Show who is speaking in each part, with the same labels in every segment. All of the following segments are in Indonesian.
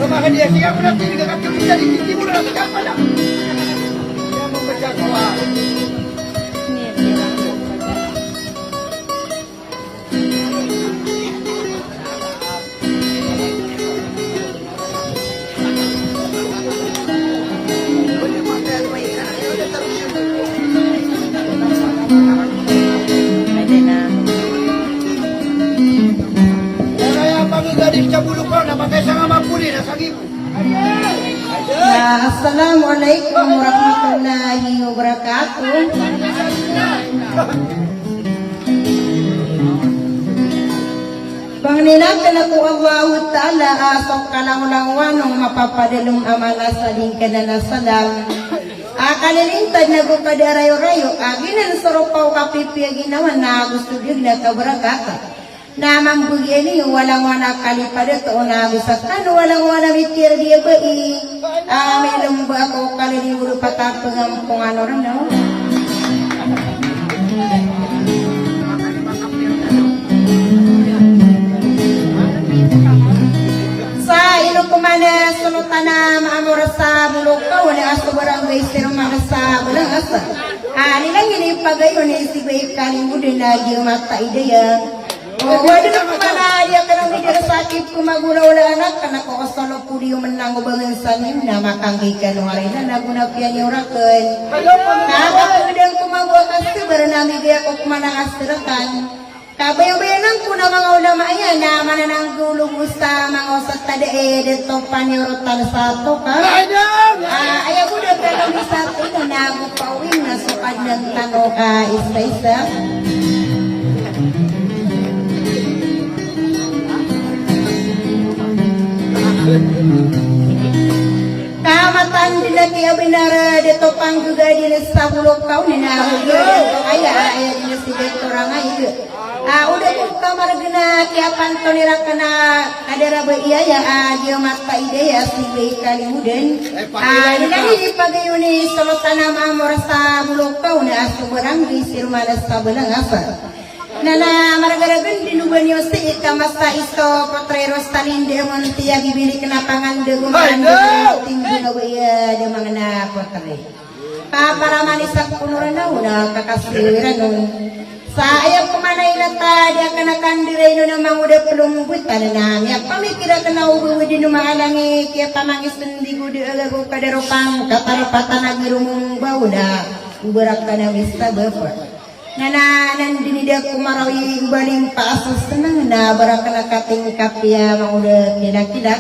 Speaker 1: Maka dia siap berarti dengan kerja di timur atau apa dah? Dia membaca kuah.
Speaker 2: Assalamualaikum warahmatullahi wabarakatuh. Pangninatan ako Allah Ta'ala asok kalang wanong mapapadalong amala sa lingkad na salam. Akalilintad na ko kadarayo-rayo aginan soropaw kapipia ginawa na gusto biyag na kabarakata. Namang bugini walang wana kalipad ito na bisatan walang wana mitir dia bai may lumba ako kalilimudo patapang kung ano rin no? Sa ilo kumana sulutan na maamura sa bulok ka wala aso barangay siro makasa walang asa nilang inipagayo ni si bayi kalimudo na mata ideya. Wala na kumana dia karang hindi sakit kumagulaw na anak kana ko kasalo puri menang ubangan sanin na makanggikan waray na nagunapian yung rakan nakakudang kumagawa kasi baranami gaya ko kumana asirakan kabayo-bayanan ko na mga ulama yan na mananang gulong usta mga usat tadae dito panyurutan sa to ka ayaw ko na kanong isa ito na agupawin na sukad ng tanong ka isa-isa. Kamatan dila kaya binara dito pang juga dila sa bulok kau nina ayah dila si dito rangay udah ko kamar gina kaya panto nira kana kadera ba iya ya dia mata ide ya si bayi kalimudan nila ni pagayon ni solotan nama morasa bulok kau na subarang di sirmala sa belang apa Nana maragaragan dinuban yo si kamasta isto potrero stalinde mon tiya gibili kenapangan de guman tinggi na waya de mangana potre para manisak punurana una kakasiran nun sa ayam kumanay lata dia kanakan dire no namang udah pelumbutan nami pamikira kana ubu di no maalangi kaya pamangis tendigo di alago kadaropang kataripatan agirumong bauda uberak kana mista bapak Nana nandini dia kumarawi baling pasus senang na barakana kating kapia manguda kila-kila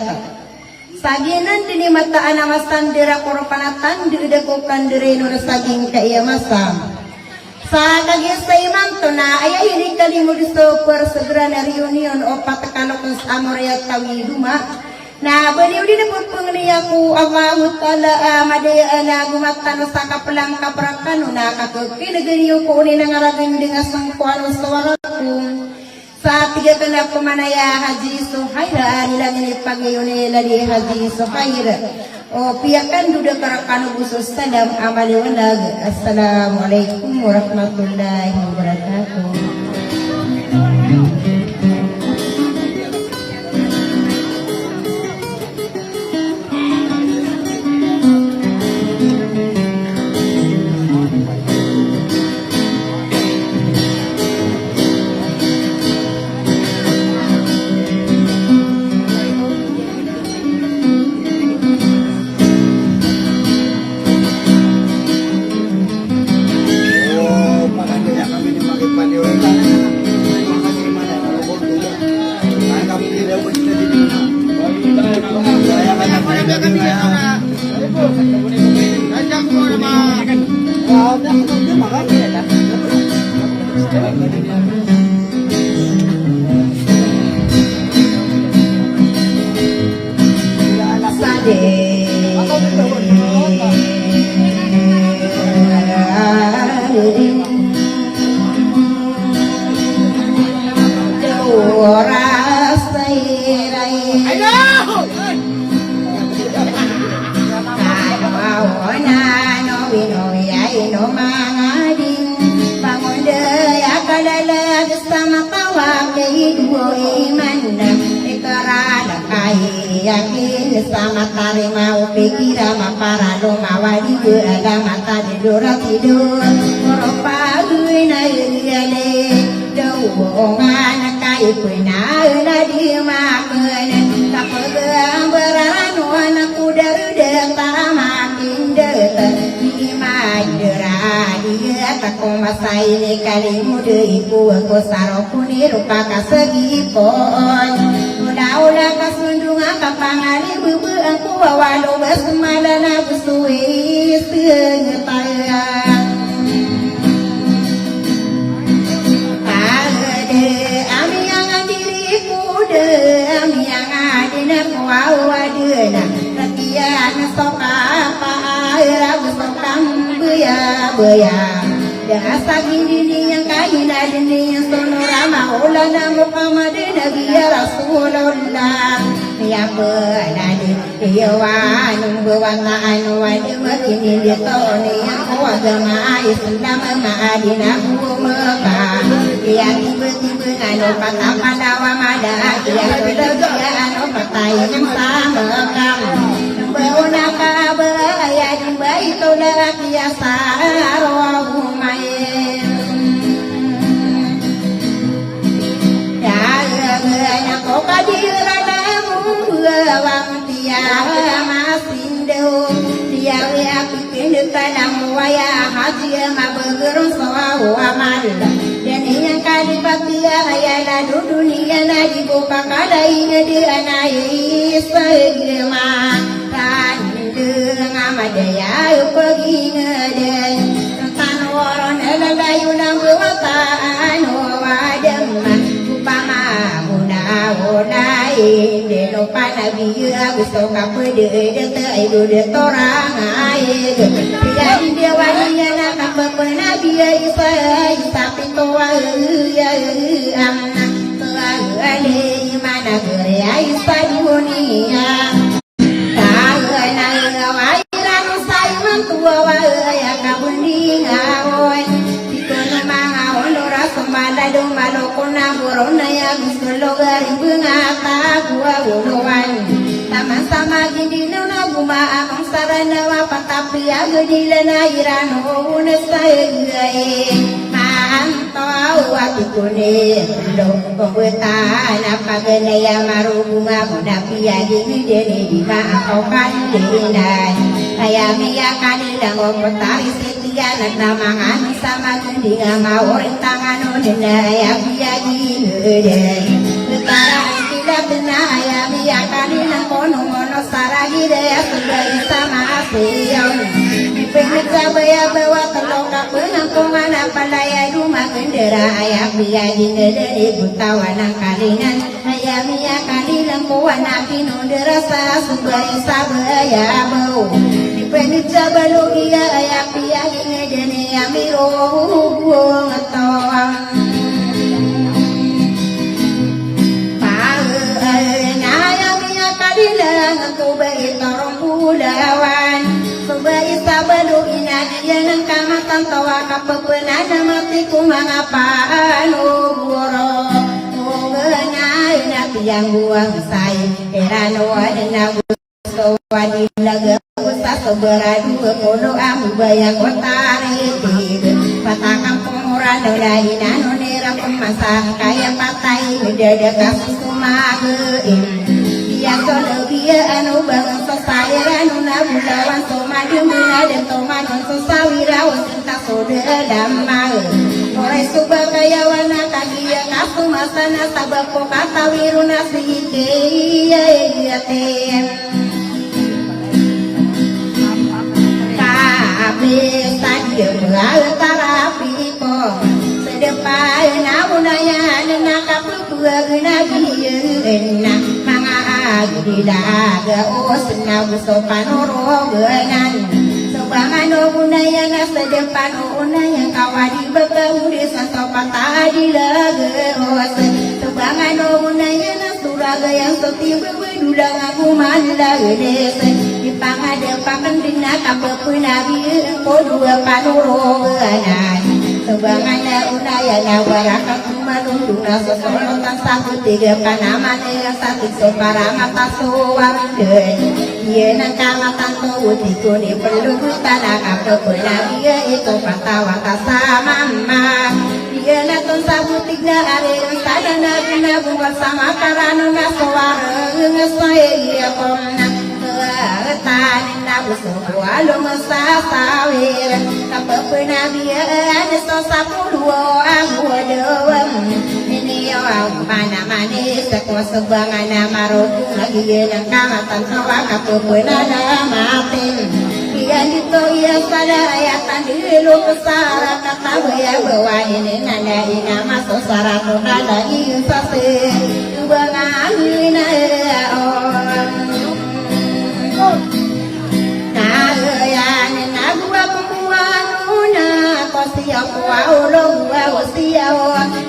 Speaker 2: saginan dini mata ana masandira koropanatan diri dakukan diri no saging kaya masam sa kagis sa imanto na ayah ini kalimud so per segera na reunion opat kalokos amoria tawi duma na baliw din po pangniyaku Allah Ta'ala madaya na gumatano sa kapelang kaprakano na kakakinaganiyo ko ni nangaragan dengan sangkuano sa waraku sa tiga kena pemanaya Haji Suhaira nilang ini pagayon nila di Haji Suhaira o piyakan duda karakano busos salam amali walag assalamualaikum warahmatullahi wabarakatuh. Orang
Speaker 1: Ayo.
Speaker 2: no winoy ay no mangadin bangun daya kalala sama tawa kehidup iman ikarada kai yakin sama tarima pikiran para lo mawadi agama tadi dora tidur merupa na yale doongan kai puna na di makan kapagang beranu anak kuda para makin dekat dia tak masai ni kali muda iku aku sarokuni rupa kasegi pon udah kasundung kapangali bubu aku walu basmalana busui senyataya ami yang diriku de ami yang adina kuawadena rakian sok apa ragu sokam beya Dasa gini yang kain ada ni yang sonora maulana Muhammad Nabi Rasulullah ya berada dia wan berwarna anu makin dia tahu yang agama Islam Madinah Mekah dia tiba-tiba anu patah pandawa mada dia dia anu patai yang sama kam Bauna kabaya di baitulah kiasa rohumain Dagana kau kadiranamu bawang tiara masindo Tiara bikin dekanam waya haji mabegerung sawa amal Dan yang kali batia ayana dunia nadi buka kadaina di anai segema Ngamadaya pergi ngeden Tan waron elalayu nambu wataan wadem Upama muda-mudain Deno panabi agusto kapede Dete ibu detorang air Jadi dia walinya nakap penabi Isa pintoa amna Tuagu ale mana gerea Isa dunia tua ya kabundi ngaoi tikono mangaon ora sembada do malokona borona ya gusto gari bunga ta gua ulowan taman sama gini nona guma amang sarana wa patapi agedilana irano unesae mantau atikone do pembuatan apa gene ya maru bunga mudapi adi dene di ma kau kan denai Ayami akan hilang opotari setia nagnamangan sama gendinga maorin tangan nunda ayami agi ngedeng Lekarang tidak benar ayami akan hilang kono-kono saragi daya sebagai sama asyong Pengeca baya bawa terloka penangkungan apalaya rumah gendera ayami agi ngedeng ibu tawanan kalingan Ayami akan hilang kuan aki nunda rasa sebagai sabaya bau Penita balu iya ayak pia ngedene amiro ngatawang Naya miya kadila ngakubay torong pulawan Subay sa balu ina dia ng kamatan tawa kapapunana mati kumangapaan buro Ngay na piyang buwang say Erano na gusto wadilaga Sasoberadu kodo amu bayang otari Patakan penguran dari nano nera pemasang Kaya patai medada kasus kumagein Yang lebih anu bangun sesairan Nabulawan somadu menadem tomanon sesawira Wasinta soda damai Mulai subah kaya wana kagia kasu masana Sabako kata wiruna sike Iya Sadio tarapi ko sedepan namunaya nakapugua gina mga agdilaga osna gusto panoro genan sobangan omunaya na sedepan omunaya kawadi bakauri santo patadi laga os sobangan omunaya na sura bagayang setiap berdulang aku mandang desa di pangadapakan dina kapepunabi kodua panurogan sebangana unayana warakat kumanunduna sosorotan satu tiga panamane sakit soparamata sowarden iya nang kamatan tawuti kuni perlu tanah kapepunabi itu patawata samama iya naton sabutik na are sadana guna bunga sama karanu nasowareng saya iya komna tanin na buso walo masasawir kapepenabian so sapuluo ang wadawam ini ang manamanis ako subangan na marunong lagi ng kamatan kawa kapepenana matin iyan dito iya sadayatan dilo pasara katabaya bawain nana ina masosara to nala iya sase tubangan ina Nagayan na gua kumuanuna Kosiya kuwa ulo gua wasiya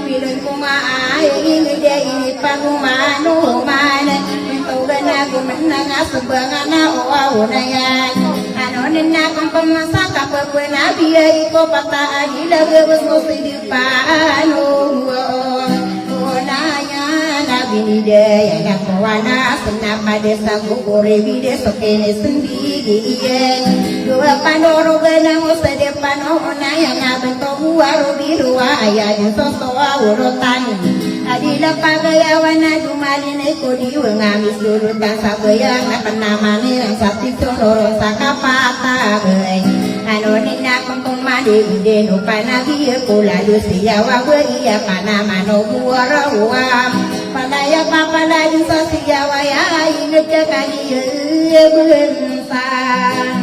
Speaker 2: Pilun kumaay ini dia ini pagumano man Mintugan na gumanang asubangan na uwaw na yan Anonin na kung pamasa kapag nabiya Iko pataan ilagabas mo silipano Binidaya na kawana senapa desa gugure bide sokene sendirian dua panoroga namo sedepan ona yang abento buaro birua ayah sosoa urutan adila pagayawana dumaline kodi wengamis durutan sabayang na penamane yang sakti sonoro sakapata bai anonin na kongkong made bide no panabi kula lusia wawa iya panamano buara uam Palaya papala yung sa siyawaya ingat ka kaniya bensang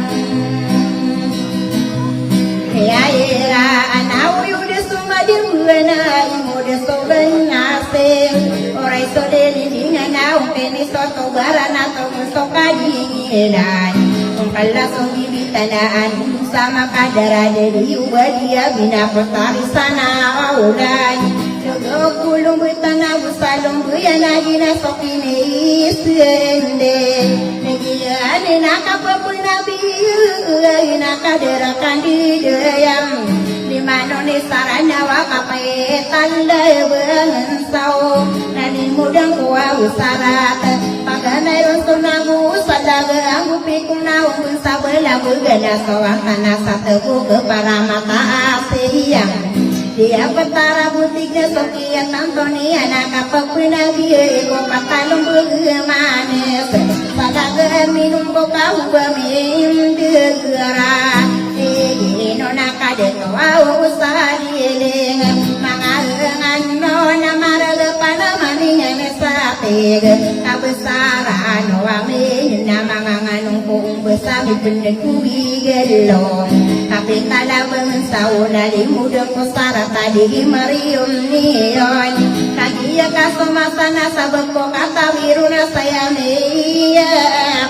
Speaker 2: Kaya ira anaw yung desumadim buwana imo desoban nasem Oray so delinding anaw penisoto barana to gusto kadingilan Kung palasong bibitanaan sama kadara dari ubadia binapotari sana aulan Kulung bertanah busalung buyana gina sokini sende Negia ane nakapa pun nabi Naka derakan di deyam Di mana ni sarana wakapai tanda beransau Nani mudang kuwa usarat Paganay untuk nagu salaga Anggu pikung naung bersabela Bugana sawang tanah satu kepara mata asiyang Dia petara butiknya sokian Antoni anak kapapinabi Eko patalong bermanis Salaga minum boka ubamim degera Egi nona kadet wau usadiling Mangalengan nona maraga panamaninya mesapeg Kabesaran wamin Namanganganong kong besabi pendek kubi gelong Tapi talabang sauna di mudang kusara tadi marium niyon Kagiya kasumasa nasa beko kata wiruna saya meya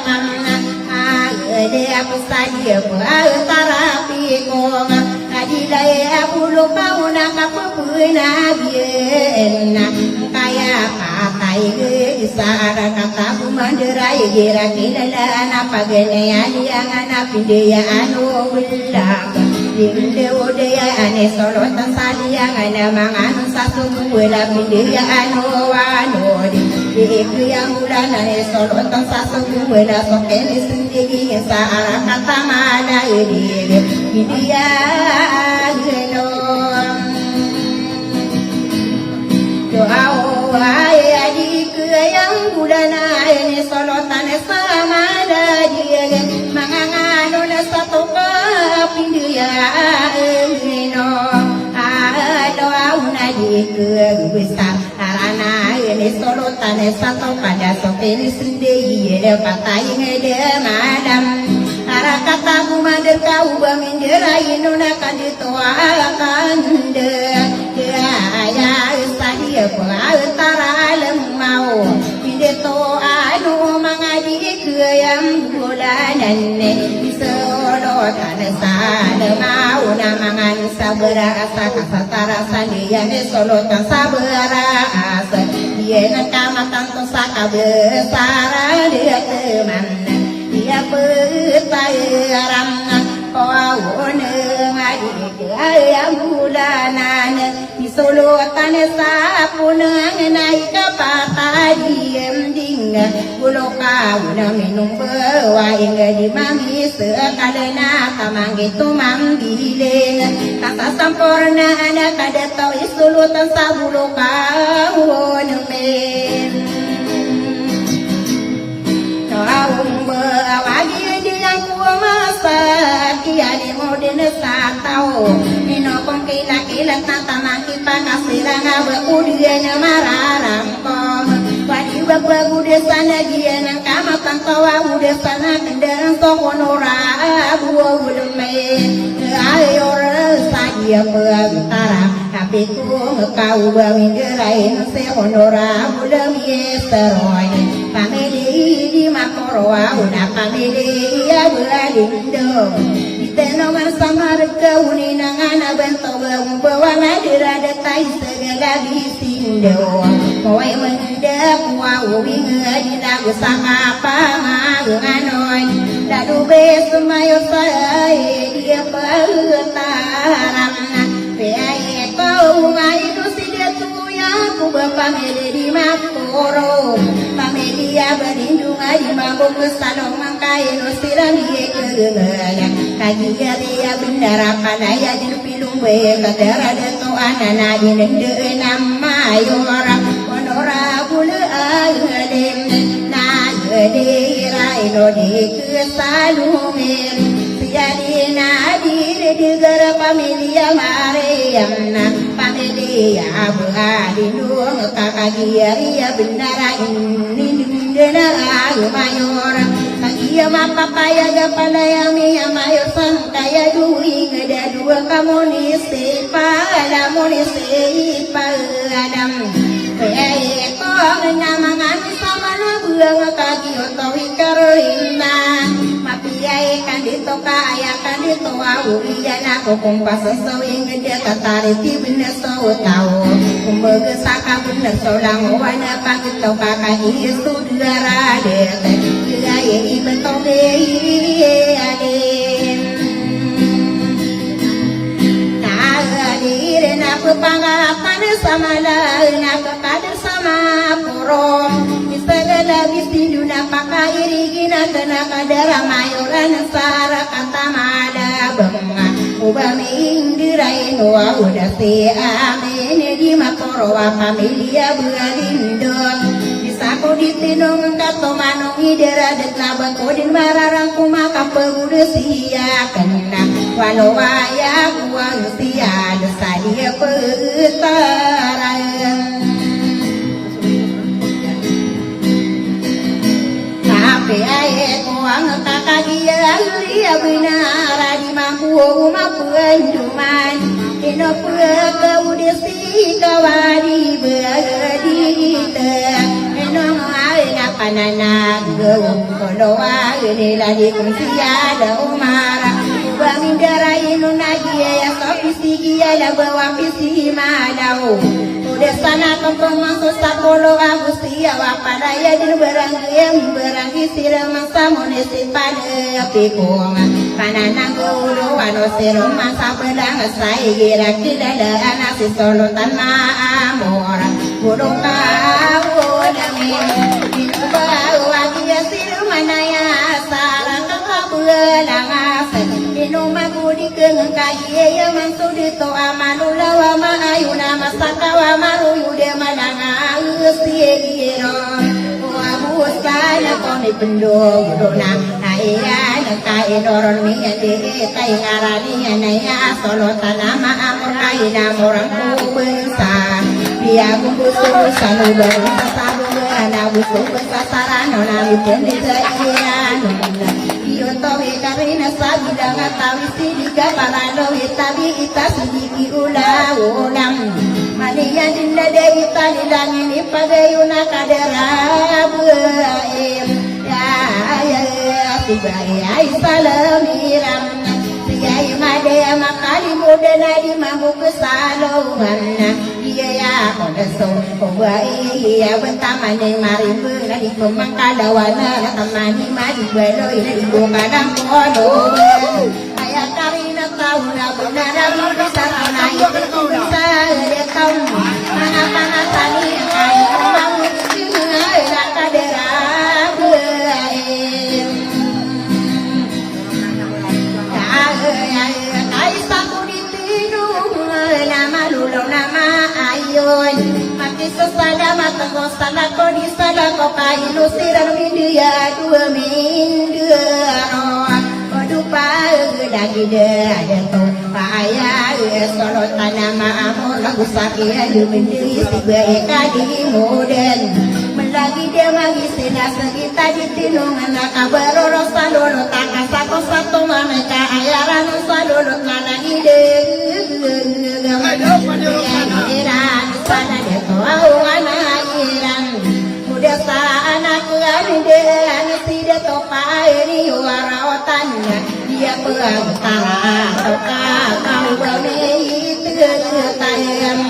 Speaker 2: Kamna agade aku sadia ku tarapi kong Kadilay aku lupa una kapupuna biena Kaya patay isara kata bumanderai gira kilala Napagene aliangan apindeya anu bilang Dinde odaya ane solotan saliangan Namangan sasunggulah pindeya anu wanodi Iku yang ulan ane solotan sasunggulah Sokene sendiri saara kata mana iri Pindeya genom Doa wahai adik yang budana ini solotan sama dia mangangano na satu kapindia eno doa una dik besar arana ini solotan satu pada sopeni sendiri le patai ngede madam ara kata gumander kau bamindera inuna kaditoa kande ya sadia antara alam mau pideto anu mangadi yang bulanan isolo kana sada mau namangan sabara asa kasatara sandian solo tan sabara asa dia Kecamatan Tosaka besar dia teman dia petaram kau nengai ayam bulanan di Solo tanah sapun naik kapal diem dingin bulu kau minum bawa hingga di mami sekalena tamang itu mambileng kata sampurna anak ada tau Solo tanah bulu kau nemen kau bawa kia di modern satau ino kong kila tamang kipa kasirang abe udianya mararang kom wadi bawa udah sana dia nang kamatan tawa udah sana kendang sokonora buah udah main ayo saja bertara tapi ku kau bawin gerain sekonora udah miesteroy pamili di makoroa udah pamili ya beralindo Tenoman sama rekau ni nangana bentau bawa madira datai segala bisindo Koi mengendap wau winga di lagu sama apa nganoy Lalu besemayo saya dia pertaram Peai kau ngai dosi dia tuya ku bapamele di makoro Pamelia berlindung di mabuk kesalong mangkai nosiran dia kegengaya Kagia dia bendara panaya di pilung be kadara deto anana di nende nama yora onora bule agem na gede raino di kesalumer siadi na di gara pamilia mariamna pamilia berlindung kagia dia bendara ini dendena agumayora Kagia mapapaya gapala yami amayo sangkaya duwi ngeda dua kamunisi pala munisi paladam Kaya kong ngamangan sama nabuang kagi otowi karolina Mapiay kandito kaya kandito awurian ako kung pasasawing ngeda katariti binasaw tao Kung bagasaka binasaw lang wana pangitaw kakagi estudara dete Kaya iban tong aden Nagadirin ako pangapan sama lain ako kader sama puro Isagala bisidu na pakairigin at nakadara mayoran sara katamada banga Ubami indirain wa udah si amin di makoro wa pamilia berlindung Aku ditinong kato manong idera det labang kodin mararang kumaka pemuda sia kena walau waya kuang sia desa dia petaran tapi ayat kuang kakak dia benar di mampu penduman ino kau desi kawadi berdita Nong ay na pananag gawang kolowa Nila di kong siya da umara Ubaming daray nung nagiya Kapisigiya labawa pisi malaw Udah sana kong pemangso sa polo Ako siya wapadaya din beranggi sila mangsa munisipal Api kong pananang gulo Ano siro mangsa pelang Say gira kilala Anak si solotan maamor Burong kau Bahagia sirumanaya sarang kabulang aset Inuma budi keng kaya mansu dito amanula wa maayuna masaka wa maruyu de malanga usiegiro wa busana koni pendo dona aira kai doron mi de kai ngarani anaya solo tanama amor kai namorang ku bensa dia kumbusu sanu baru sabu ana busu besasaran ona mipende iran iyo towe karina sabida ngatawi sidika parano itabi itasidiki ula ulam manian dinda de italilangi ni pagayuna kadera buaim ya tibai ai salamiram Dia made makali muda nadi mampu kesalungan dia ya kodeso kowa iya bentamane mari beuna di pemangkalawana tamani mari belo ina di kadang kodo aya karina tauna benar bisa tanai bisa dia tahu mana tani ai mau sina kadera nama ayun mati sesada mata kosala ko di sada ko kailu siran mindia dua mindero odupa lagi ada to paya solo tanama amor lagu sakya du mindi sibe kadi moden melagi dia magi sina segita di tinungan kabaro salolo takasa ko satu maneka ayaran salolo ngana ide iran sana de to awana iran muda sa anak amidan sida to pairi warawatan dia perang tala to kau bame tayam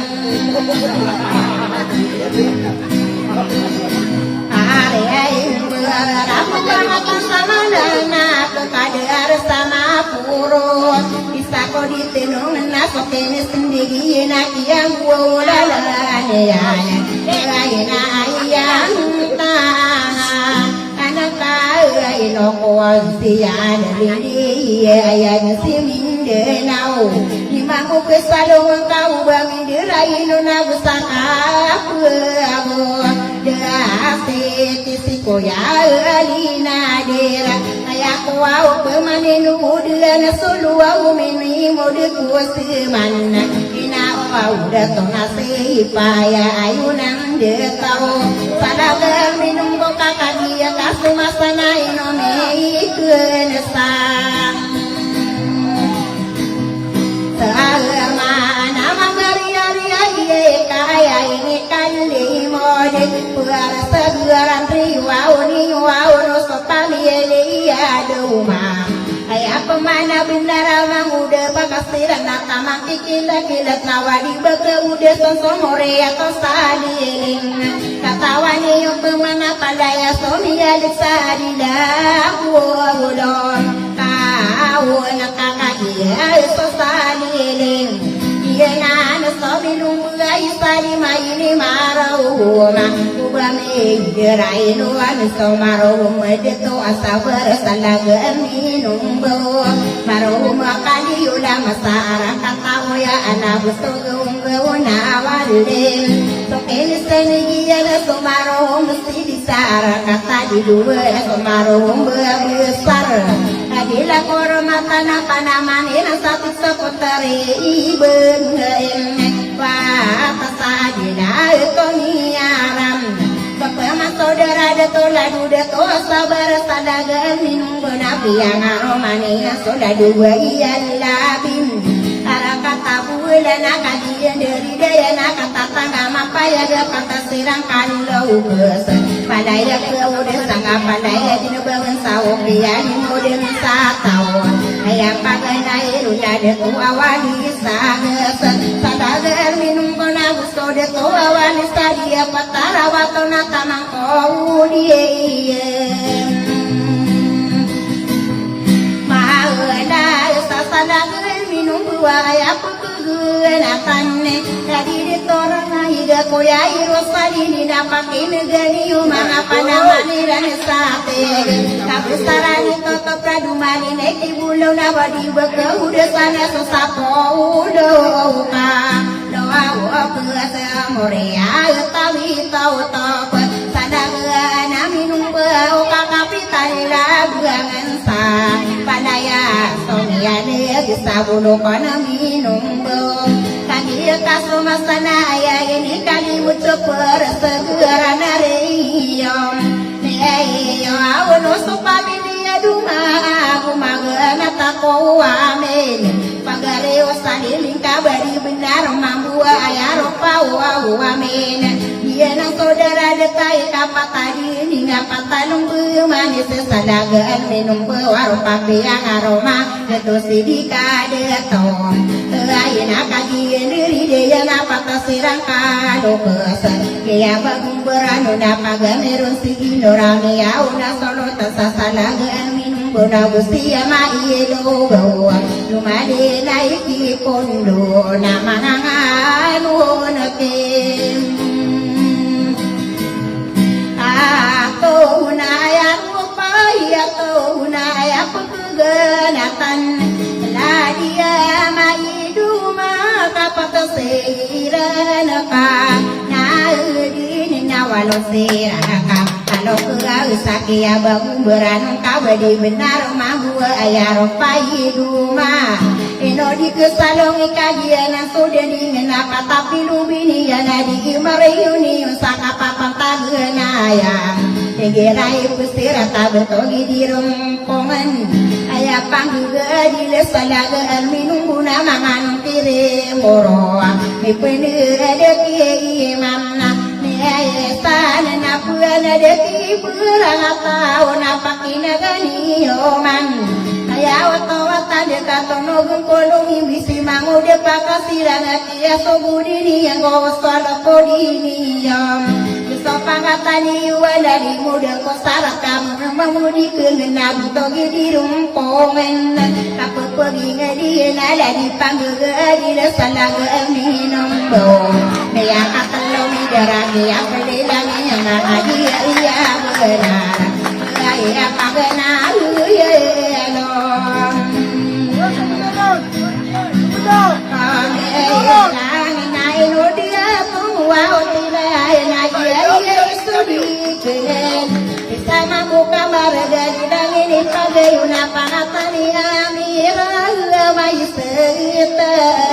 Speaker 2: are ai berapa banget sama dana kadar sama purut bisa kau ditenung nasok ini sendiri nak yang wulalan ya lain ayam tahan anak kaya inokon sian lidi ayam simin denau dimaku kesalung kau bangi dirain nagusaka aku dasi tisiko ya alina dera ayah kau pemanen udah sulu au meni mode kuasiman ina au datang nasi paya ayunan de kau pada minum boka kadia kasu masana inome kenesang selama nama maria kaya ini kan mode puara seguran riwau ni wau no sopali ya duma ayah pemana benar amang udah pakasiran nakamang kikilat nawadi beke udah sonsomore atau sadiling katawani yung pemana padaya somia diksadilah wudon kau nakakaia so sadiling iya nana sobilung mulai sali maini marau ubame gerai nuan so marau medeto asa bersalaga minum bo marau makali ulah masara katau ya anak sogong bo nawalde so keniseni ya so marau mesti disara kata di dua so marau besar adila kormata na panamane satu sekotari iben pasadina toniaram bapama saudara dato ladu dato sabar sadaga minum benapi yang aromane soda dua iyan labin kata bulan kadian dari daya kata tangga mapaya kata sirang kalau besen padaya ke udah sangga padaya dinu bangun sawong dia modern satau ayam pakai naik udah de tua wanita gesen sadagar minum kona gusto de tua wanita dia patara watona tamang kau dia mahal sasadagar minum buah apa kegenatannya tadi ditorang higa koyai rosali di dapakin gani mana panamani dan sate tapi sarani toto pradumani neki bulo nabadi beke udah sana sosapo udah ka doa apa morea tawi tau top sadagana minum bau kakapitan labuangan sa padaya sonia ne bisa bulo kana minum bau kali kaso masana ya ini kali muncul persegera nareyom neyo awono supami dia duma aku magana tako amen pagare osani lingka bari benar mambu ayaro pau amen dia nang saudara detai kapat tadi ni ngapa talung manis sesadagaan minum bewar papi yang aroma itu sidika deton ayeuna kagian diri dia napa tasirang kado kesan ya bagung beranu napa gamerun si norami auna solo tasasalagaan minum bona gusti ama iye logo lumade naiki kondo nama nganu nekem aku nayak upaya aku nayak kegenatan ladia maidu maka patasiran ka naudin nawalo siraka kalau kau sakia bangun beranung kau badi benar mahu ayar paidu ma ino di kesalong ikajian sudah dingin apa tapi lubini ya nadi mariuni usaka papan tagenayang tegerai pusira tabetogi di rumpongan ayah pangguga di lesalaga minum guna mangan tire moro mi pene adeki mamna mi ayesana na puana deki puranga tau na pakina gani oman ayah wata de katono gengkolong bisi mangu de pakasiranga kia sobudini yang goswala podini sopangatani wadari muda ko sarakam mamudi kenab togi di rumpongan apa pergi ngadi nala di pangga di salaga minum bo meya katalo mi daragi apa lelangi yang ngaji ya benar ya pagana ya lo sama muka marga di langit pagayuna pangatani amirah mai seteramna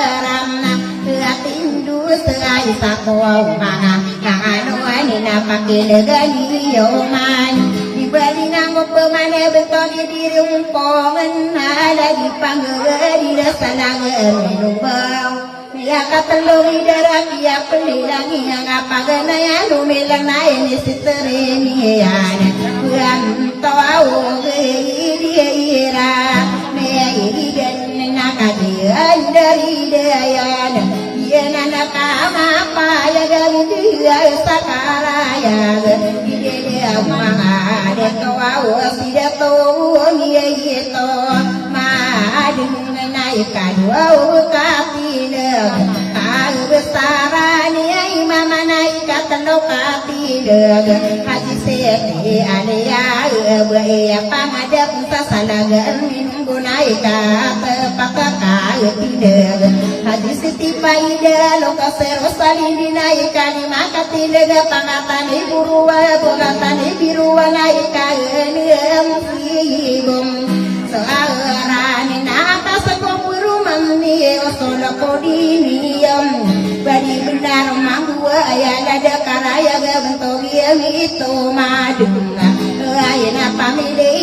Speaker 2: atindu seai sakwa mana anu ani napake negani yoman di bali nang pemane beton di rumpongan ada di pangga di dasalang minum bau ya katalungi darah ya pelilangi yang apa gana ya lumilang na ini sitereni ya buang tahu ira me iri dan nakadian dari daya ya nana kama apa ya dari dia sakaraya dia mah ada tahu tidak tahu dia itu mah dengan naik kadu kapila kau besaran ya imam naik katanokati deg haji seti alia ya pangadap sasalagan minum naik pakaka tidak haji seti paida lokasero salin dinaik kalima katile pangatan iburuwa bogatan ibiruwa naik kaenem sibum searani nata sekopuru mami solo kodiniam badi benar manggu ayah ada karaya bentogiam itu madunga ayana pamili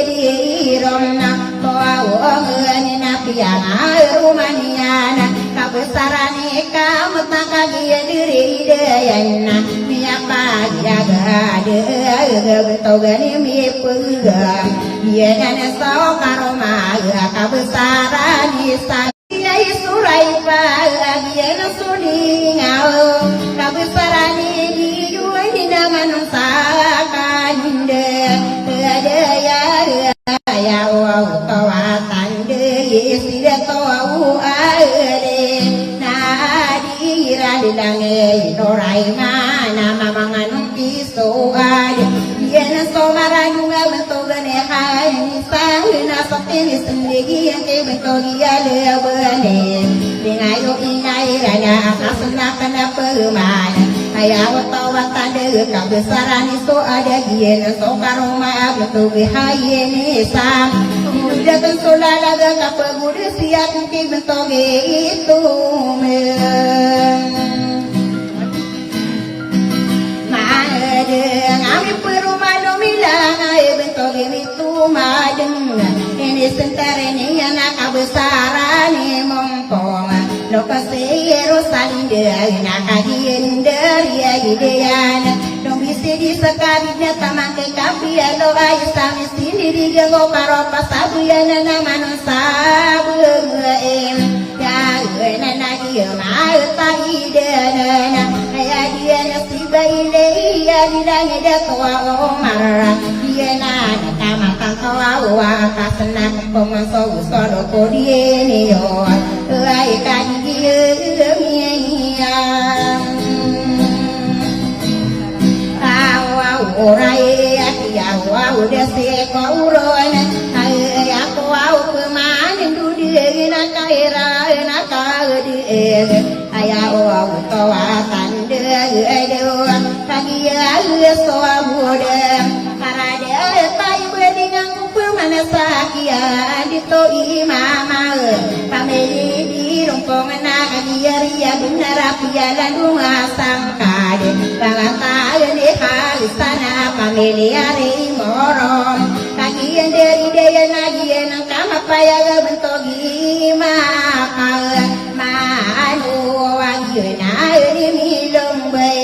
Speaker 2: di romna kau ngani piana rumaniana kabesarane kamet makagia diri dayana miapa jaga de bentogani mi pegang dia nana so karoma kabesarane sa Yai surai pagi na suni ngau kabesarane di juai di daman sakande ada ya wau kawatan de sida tau ale na di radilange norai mana mamangan kiso ade yen so maranga betogane hai sahina sapini sendiri yang ke betogi ale bane dingayo ingai rana asna kana perumahan ayaw tawatan de kabesaran itu ada yen so karoma betogi hai ni sam mudah solalaga kapagude siap ke betogi itu ngami perumah milang bentogi itu madeng ini sentarene anak besaran mompong lokasi Yerusalem dia nak kajian dari dia dia tamangke kapia lo ayu sami sini digo karo pasabuyan na manusa buem ya na dia ma ta ide na ya dia na siba ile ya dilange dia tua omar dia na tamang kawa wa kasna komanso usolo kodie ni yo ai kan dia miya orai ya wa udah se ko uron ai aku au keman dudi na kaira na ka di aya au to wa tan de de kagi ya so bude para de tai wedi ngang pemana sakia di to imama pameli di rompong na dia ria benar piala dunga sangkade bangata ni halisana familiari morom kagian dari daya nagian kama paya bentogi manu wagina ni milombe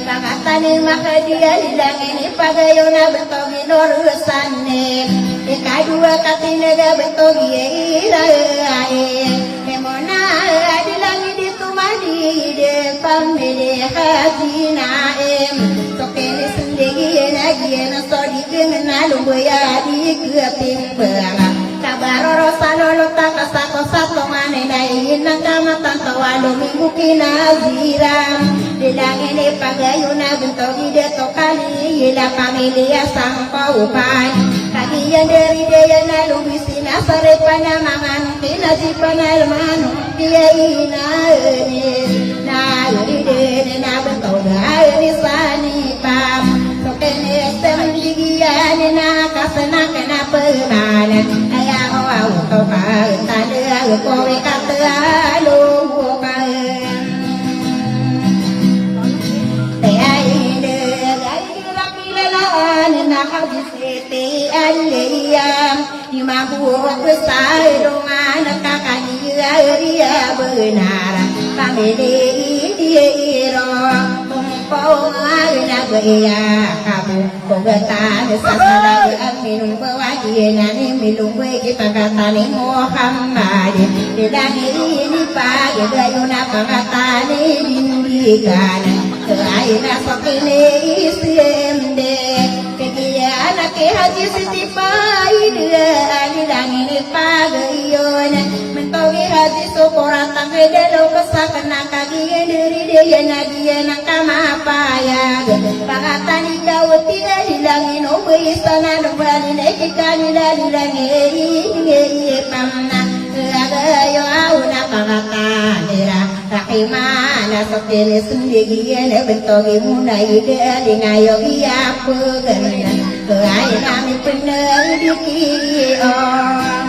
Speaker 2: bangata ni makadia dilangeni pagayona bentogi norusane ikadua katinega bentogi irae memona dilangi ditumadi de pamele hazina sokene sendiri lagi na sodi dengan luya di keping bala kabaro salolo takasako sato mane dai nang kama tanto walu minggu kinaziram dilangene pagayuna bentogi de tokali ila familia sang paupai kagian dari daya na lumisina sare panamangan kinazi panalmanu dia ina na ide na bentoga ni sani pam sokene semligian na kasana kana pemana aya au to ka tale ko we kata lu ka te ai de gai rakilala na hadisete aliyam imabu besar dongan kakani ria benar pamede iro kau na gaya kabu kogata sasara minum bawaji nani minum bagi pagata ni Muhammad dilani ini pagi gayuna pagata ni dindikan aina sokine isimde kegiatan ke haji setipai dia dilani ni pagayon mentogi haji syukuran tangge delo kesakana kagian diri dia nadia nakama paya pangatani kau tidak dilangin obe istana nombali nekikani dilangin pamna agayo auna pangatanira rahimana sokene sendiri bentogi munai dia dingayo iya pegana keai kami bener dikiri om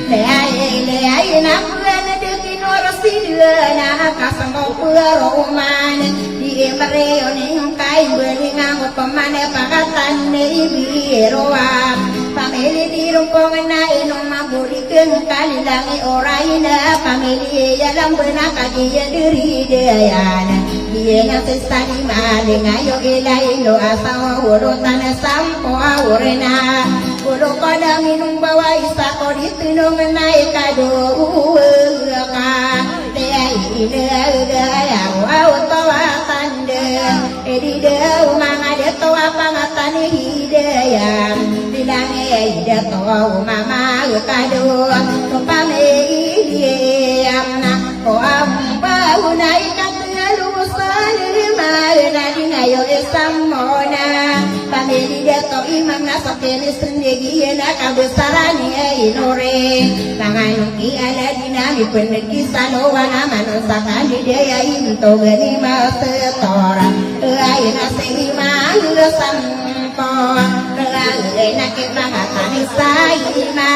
Speaker 2: leai napuan dekin orasidana kasangau peroman di mereo ning kai belingang pemane pagatan ni biroa pamili di rumpong na inong maburiken kalilangi oraina pamili yalang benaka dia diri dayana dia na sesani maling ayo ilai lo asawa urutan sampo aurena ulo pada minum bawa isa ko ditinong naik kado ka edi de mama de to pangatani hidayam dilange de to mama kado to pame amna ko amba unai katalu salima na yo esamona pameli de to imam na sokene sendiri na kabesarani inore tangan ki ala dinami peneki sanowana manusa kali dia into gani masetora aina sehima sampo aina ke pangatani saima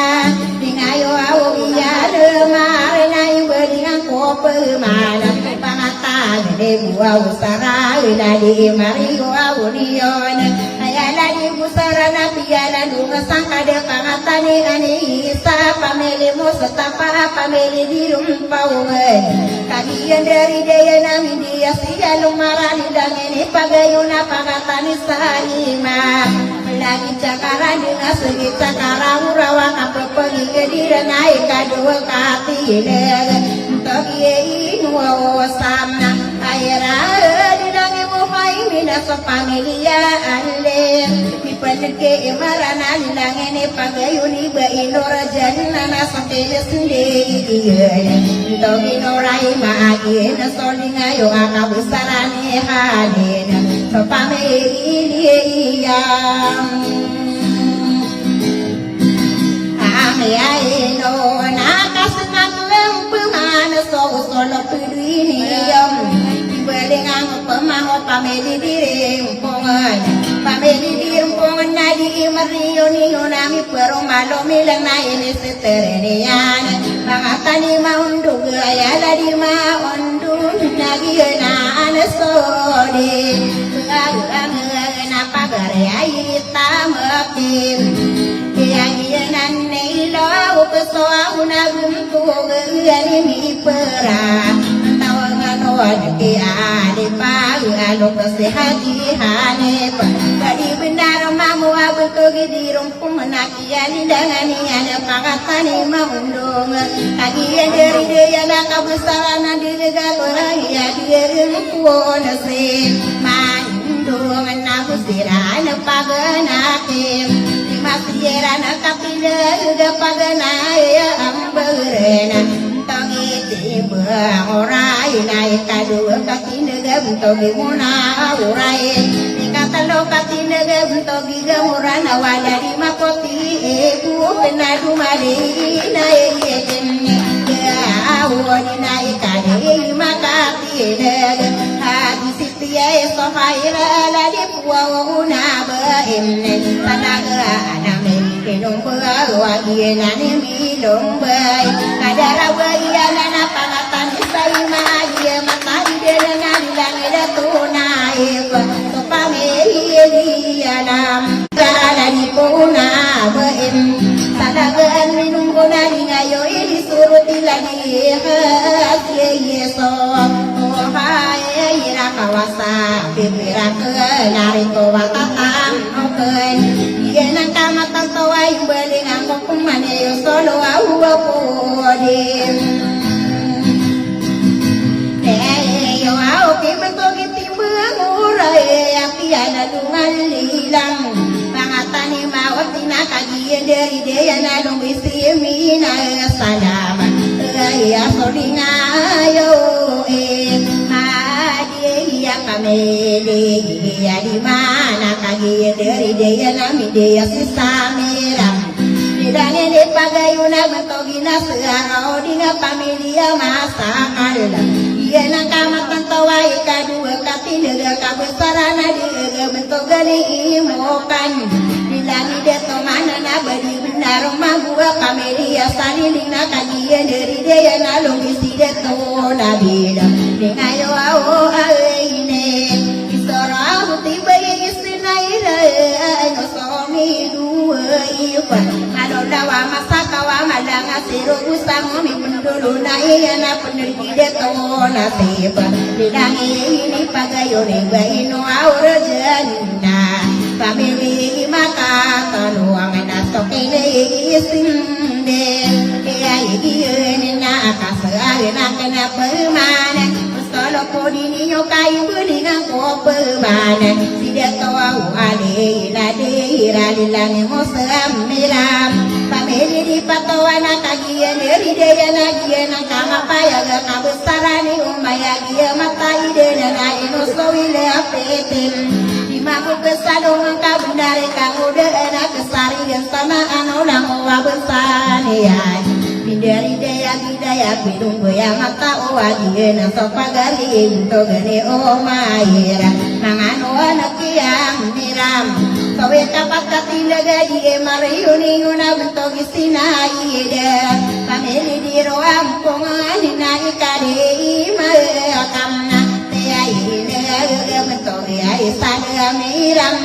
Speaker 2: dingayo au iya de marena ibedingan ko pemana pangatani de buau sara ila di mario au dion ayala di busara na piala dunga sangka de pangat matani anisa pamili mo sa tapa pamili di rumpawan kagiyan dari daya namin dia siya lumarani dan ini pagayon na pakatani sa ima lagi cakara dengan segi cakara urawa kapapagi kedira naik kadua katileg untuk ye inuwa samna aira didangi mo mina sa pamilya ale mi panke marana lang ini pagayon iba inorajan na sa telesinde ito inoray maagi na solingayo akabusarani hanin sa pamilya aino nakasenang pemana solo pidiniyam Belingang pemaho pameli dirempongan pameli dirempongan nadi imariyo niyo nami pero malo milang na ini seterenian mga tanima undug ayala di maundug nagiyana anasodi ang napagare ay tamakin iyagiyanan nilo upeso ako nagumtug yanimi pera Wajib ada pagu alo kesehati hane pa Badi benar mamu abu kogi di rumpung menakian dengan nian pakatani maundung Kagian dari dia nak kebesaran di negara ya dia kuon se mandung nabu siran paganakim Masiran kapila pagana ya amberena Tangiti orai naik kadua katinega buntogi muna orai nikatalo katinega buntogi gamurana wadari makoti eku penadu mari naik yekenne awoni naik kade makatinega hadis tiya sohaira ladi puauna baimne tanaga aname kenung wagi nani milong bay kadara wayana na pangatan isayma dia matari dengan langit tunai to pameli alam galani puna baim tanaga minum gonani ngayo ini suruti lagi yeso hai ira kawasa bibira ke nariko watatam oken yenang kamatan tawai beling angkok kumane yo solo au podim yo au ki bentogi timbang urai apiana dungan lilang pangatani mawatina kagian dari dia nalung isi mina salama ya sodinga yo ya pameli ya di mana kagi dari dia nami dia sisa miram didane de pagayuna betogina searau dina pameli ya masakal iya nang kamatan tawai kadua katinega kabesarana dia betogani imokan dilani de tomana na badi benar magua pameli ya salilina kagi dari dia nalung isi de to nabida dengayo au Dawa masaka wa malanga siru usamu mi pendulu na iya na peneliti de tona sipa bidangi ini pagayo ne baino aura janna pamili maka tanu amena sokene isinde iya iya na akasa na kana permane solo podini yo kai belingang ko permane tidak tahu ale la de iralilang mo miram pamili di patawana kagian dari daya nagian ang kamapaya ga kabesarani umaya gia matai de na ino sowile apetin imamu kesadong ang kabundare kang ude na kesari dan sama ano lang wabesani ay dari daya gidaya bidung goya mata owagie na sopagali into gane o maira mangano anak yang miram kawe kapat katilaga die mariyuni una bentogi sinai de pameli di roam pongani na ikade ima kamna te ai ne bentogi ai sana miram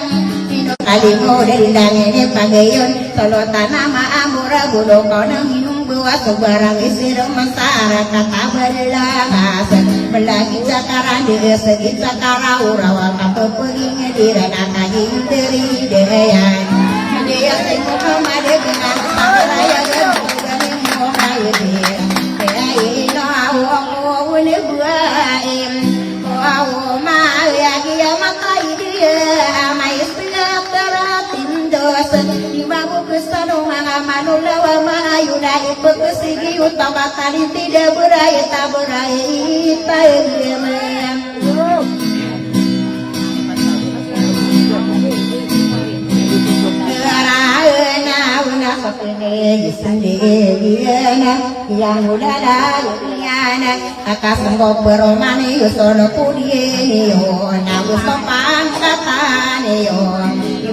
Speaker 2: Kalimo dari dangene pagayon solotan nama amura budo kono minum bawa sebarang isi masyarakat berlangas melagi cakaran di segi cakara urawa kapepering dirana kain dari deyan dia tengok kemade dengan raya dan mau hayu dia ino awo ne buaim awo ma ya dia matai dia mai Ibabu kesano mga manulawa maayuna ipagkasigi utama tali tidak beraya tak beraya tayo yang udah yana akasang beromani usono pudie nagu sopan kata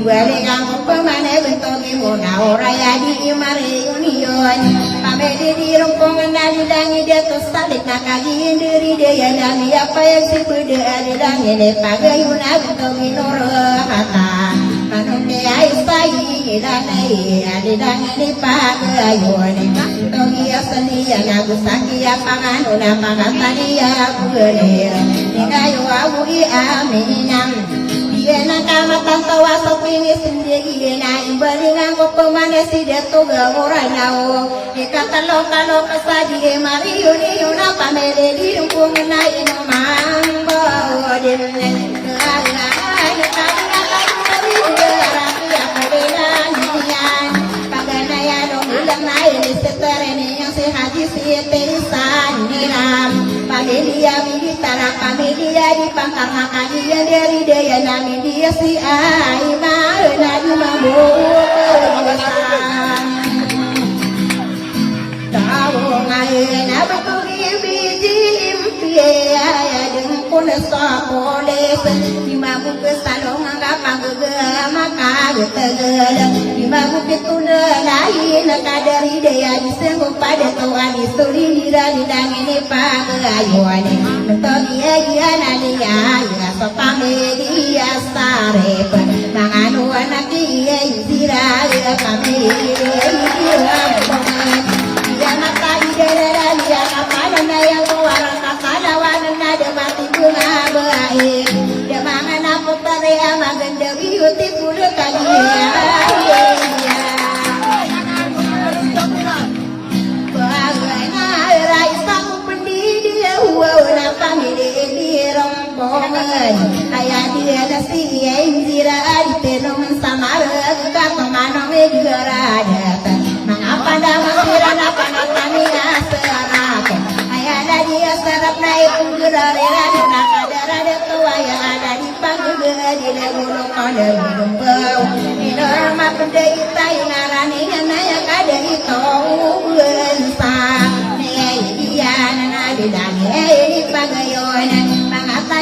Speaker 2: ibalik ang pemane bentogi muna oraya di imari union pamedi di rumpungan nadi dangi dia tos talik nakagi diri dia dangi apa yang si bede ada dangi de pagayuna bentogi norahata manunde aisai danai ada dangi de pagayuna bentogi asani nagu sakia panganuna pangatania kulir nikayo awu aminam dia nak kamatan tawa ini sendiri na imbalingan ko pemane si deto gamorai nao ikatan lokalo kasadi mariu ni una pamele di rumpung na inomang bawa den Pamilia militara pamilia di pangkar makanya dari daya nami dia si Aima nadi mampu tahu ngai na betugi biji impie ya dengkun sapole di mampu kesalong ngapa maka getegel di mampu ketunda lain kadari daya disenggup pada tuan istri dira dangene pagayone mentogi ya nadia ya sopamedia sare manganu anak dia dira ya kami dia mata ide dia kapana yang luar kapana wana de mati bunga baik dia mangana putare amagende biuti kudu kali ayah dia nasi indira di tenung samara kata mana megara ada mengapa dah mengiraan apa natani asarat ayah dia serap naik unggerar ada nakadara ada tua yang ada di panggung di legulu kode minum bau di norma penderita yang ngarani naya kada itu lensa dia nana di dani pagayonan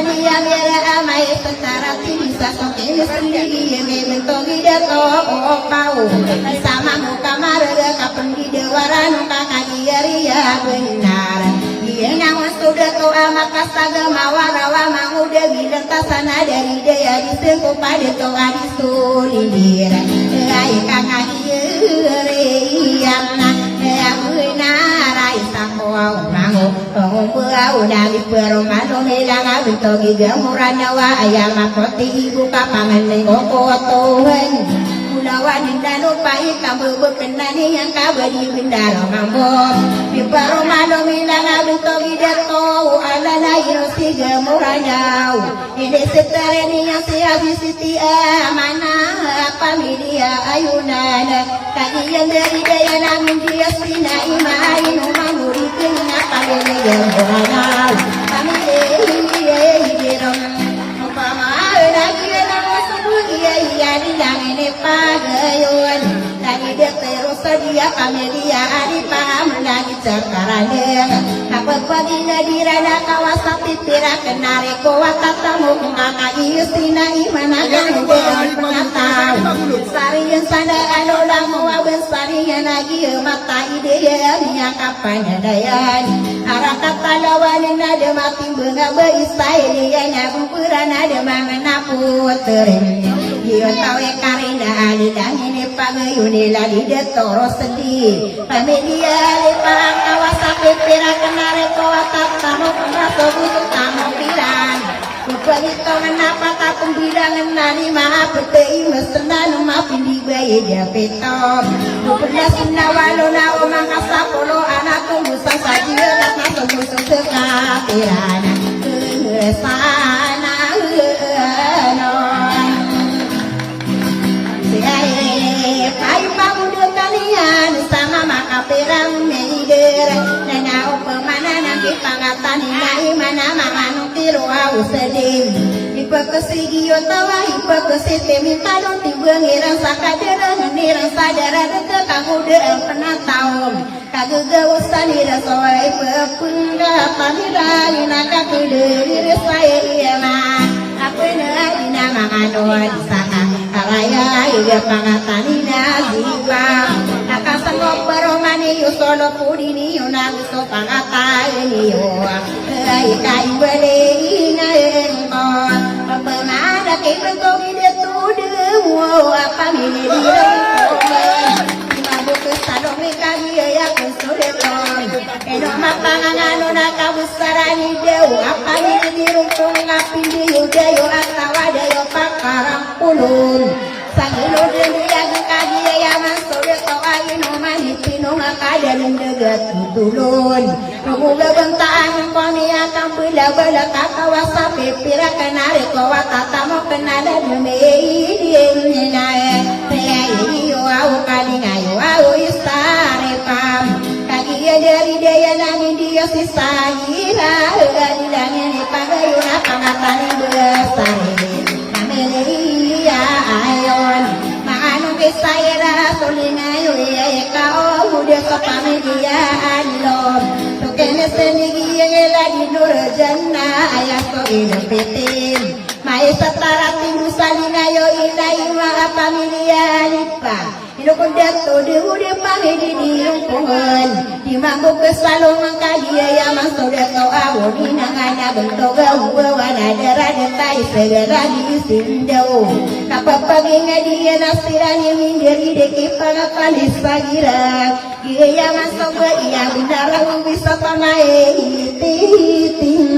Speaker 2: dia mera amai setara bisa sokin sendiri mentogi dia kau sama muka marga kapan di dewaran kakak dia benar dia nang sudah kau amak kasaga mawarawa manguda bilang tasana dari dia disengkup pada kau adisulindir ai kakak dia udah di perumah melang bentogi gamuranya wa ayam makoti ibu kapangan nengoko tohen ulawan dan upai kamu berkenani yang kabadi bendara mambo di perumah melang bentogi dato ala lahir si gamuranya ini setereni yang siabi siti mana apa media ayunan kajian dari daya namin dia sina imain umamuri kenapa yang beranau kami hidiram umpama lagi nama sebut iya di langit pagayon lagi dia terus dia kami dia di paham lagi cakarannya apa pagi dirada kawasan titira kenari kuat tatamu kakak iustina imana kan penatau sarian sana alolang mawaben sarian lagi mata ide yang kapan dayan arah kata lawan ada mati bunga berisai dia nyabu peran ada mangana puterin dia tahu kari alidang ini pagayuni lali de toro sedih pamilia li parang kawasa pipira kenare kawata tamu raso busuk tamu bilang Kupalito menapa tapong bilangan nani maha petei mesendan maafin di bayi dia petom 12 na walo na umang kasapolo anak tunggu sasajiyo datna tunggu sesekapirana sana Pai pamuda kalian sama maka perang meider nana upamana nanti pangatan nai mana manganu tiru au sedih ipakesigi otawa ipakesite minta dong tibuang irang sakadera nirang sadara deke kamuda pernah tahu kagegawusan ira soai pepungga pamira inaka kuderi saya iama apa ina manganu disaka Raya iya pangatanina ziba Nakasan ngoperomani yusolo pudini yunaguso pangatayani yoa Ika iwale ina engkon Pemada kipentogi detude Apa miniriyong Mabuke salome kagi ya kusudeton Eno mapangangano nakabusarani deu Apa miniriyong ngapindi yudayo Atawadayo pakarang pulun Sangulo dendriya kagi ya mansore Tawain umanipino ngakadaling degat tutulun Nunguga bentaan kami akan bela-bela kakawasa pipira kenari kawa tatamo kenada dumei dieninae Rea iyo au kalingayo au istarepam Kagi ya dari daya nangin dia sisahira Gadilangnya ni pagayuna pangatani besari Nameliya ayon Maanong kisayra sulingayo iya kau Muda kapamilia alom Tukene senigi yang lagi nur jannah Ayah ko inupitin May setara tindu salingayo inay mga pamilia lipa Inukundato di udah pamili di lungkungan Di mangkuk kesalong ang kagiya Mang sodato awon inangana bentoga Uwawana daradatay segera diisindaw Kapapagi nga diya nasirani Mindiri deki pangakalis pagira Gaya mang soga iya binarang bisa pamae Iti-iting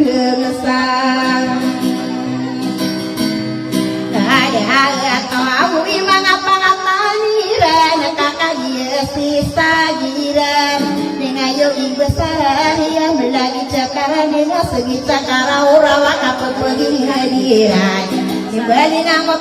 Speaker 2: genesang Ada atau aku imang apa-apaniran Kakagia sisagiran Nengayo ibesar yang melagi cakaran Nenga segi cakara urawa kapapaging hadiran Imbali nang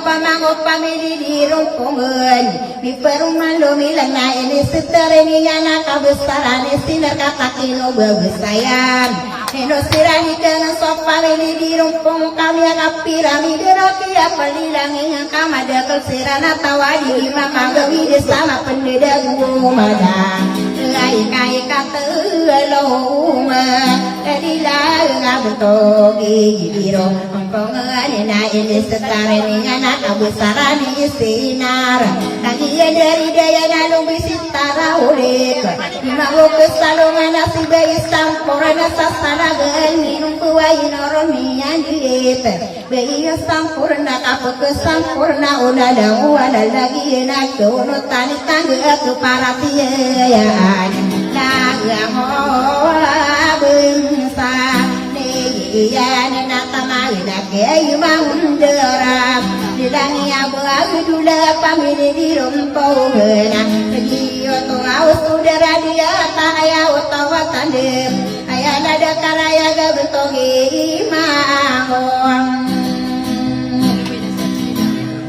Speaker 2: pamili di rumpungan Di perumahan lumilang na ini setara ini anak kebesaran Sinar kakakino bebesayan Neno sirani dengan sok pamili di rumpung kami yang piramide Rokia pelilang yang kamada kelsirana tawadi Mama gawi sama pendeda gumada Lai-kai kata loma Edilah ngabentogi biro Pengene na ini setara ini anak kebesaran ini sinar Kagian dari daya nalung bisitara ulik Dimago kesalungan nasi bayi sampuran sasana minum kuwain orang nianjit Bayi sampurna kaput kesampurna Unadang wala lagi enak Dono tani tangga keparatian Lagang hoa bengsa Iya nata maina kaya maunderap Dilangi abu-abu dula pamili di rumpau benang Segiyo to au sudara dia tanaya utawa tandem Ayah nada karaya gabentogi imahong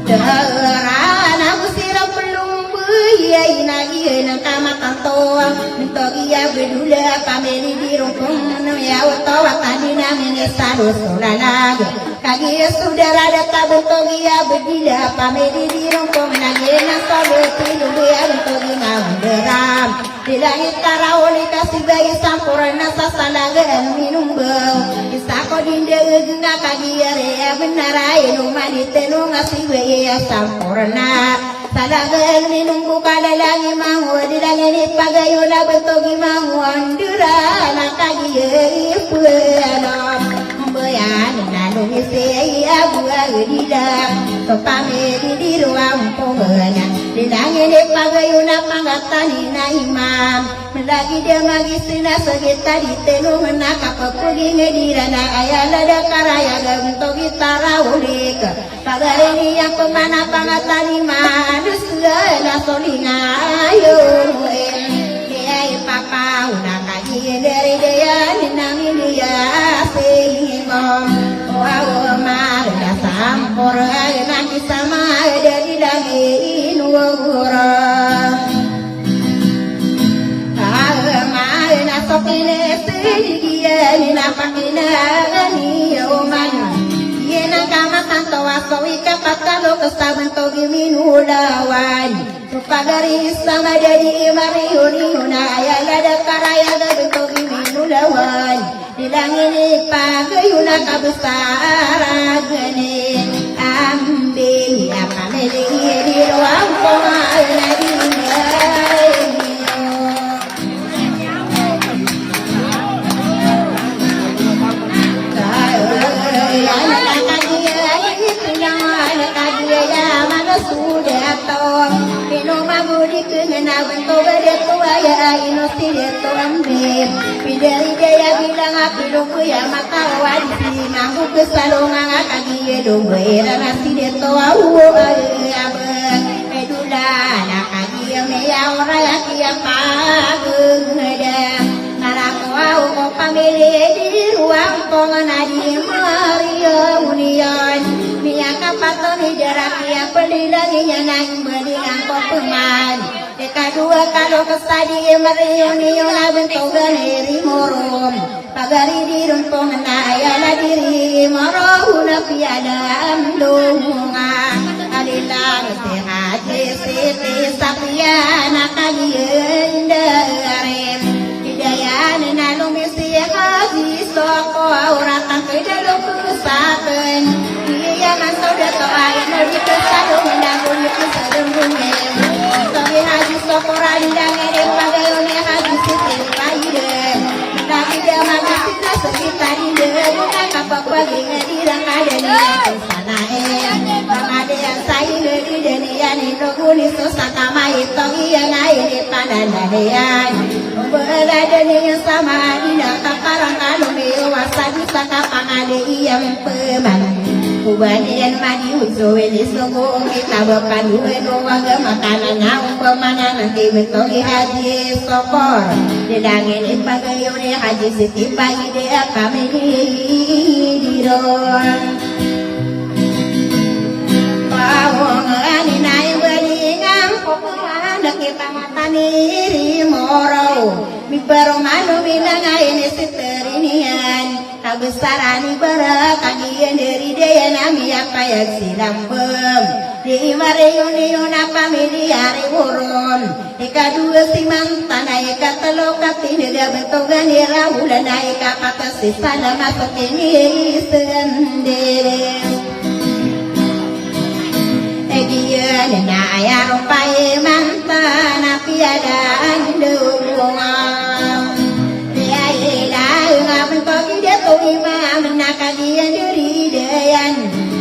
Speaker 2: Derana busira pelung buya inagi nang kamatan toang Bentogi ya bedula pamili di rumpung Ya utawa tandina menesadu solalaga Kagi sudara data bentogi ya bedila pamili di rumpung Nagina sobeti lubi ya bentogi ngaunderam Di langit karauli kasih bayi sampurna sasalaga minum bau Isako dinda genga kagi ya benarai Numani tenu ngasih bayi ya sampurna Salaga minum buka dalangi mangu Di langit pagayuna bentogi mangu Andura nakagi ya ipuelam ya lalu misi abu agidang topame di ruang pongana dilangi ne pagayuna pangatani na imam lagi dia magisina segitar di tenu menaka pepugi ngedirana ayala da karaya gento gitara ulik pagari ni yang pemana pangatani manus la solinga ayo papa una kaji dari dia ninangi dia sehingga wow mar da sampor nanti sama dari lagi nuwura mar na sokine sehingga nina pakina ni oman yena kama santo wasowi kapatalo kesabanto giminulawan pagari sama dari mariuni unaya lada karaya gado giminulawan dilangini pagayuna kabesaragane ambe apa meli di ruang pongana sudah tong minum abudi kena bentuk beretu ayah ino siretu ambil pidari dia bilang api dongku ya mata wadi mangku kesalongan kaki dongku era nasi deto awu ayah medula nak kaki meyang raya kia pagung ada naraku awu kau pamili di ruang pengenadi Maria Union Mia kapato ni jarak ya pelilanginya nang belingang kopeman Eka dua kalau kesadi meriuni yona bentuk ganeri morom Pagari di rumpong naya diri morohuna piada amdunga Alilang sehat siti sapiana kajian darem Hidayan nalumisi haji soko auratan kedalo kusaken Jangan sudah toain dari kesadung menanggung kesadung dunia. Tapi haji sokoran dan ngedek pagayone haji sitir payiden. Tapi dia maga kita sekitar ide bukan apa pagi ngedirang ada nih sana ada yang saya ngedide nih ani roguni susah mai tongi yang air di pandangan. Berada nih yang sama di nak parang kalau mewasa bisa kapang ada yang peman. Kubanian madi uzo ini sungguh kita berpandu eno warga makanan yang pemana nanti bentogi haji sokor didangin ipagayone haji siti pagi dia kami dirong pawong ani naik belingang pokoknya deki pangatani rimoro mi peromano binanga ini siterinian Abesarani berakagian dari dia nami apa yang silambem di mariuni yuna pamiliari urun ika dua si mantan ika telokati dia bentuk ganira ulan ika patah sisa masuk ini sendiri dia nena ayah rupai mantan api ada andungan dia hilang bentuk Ima menakagian dari dayan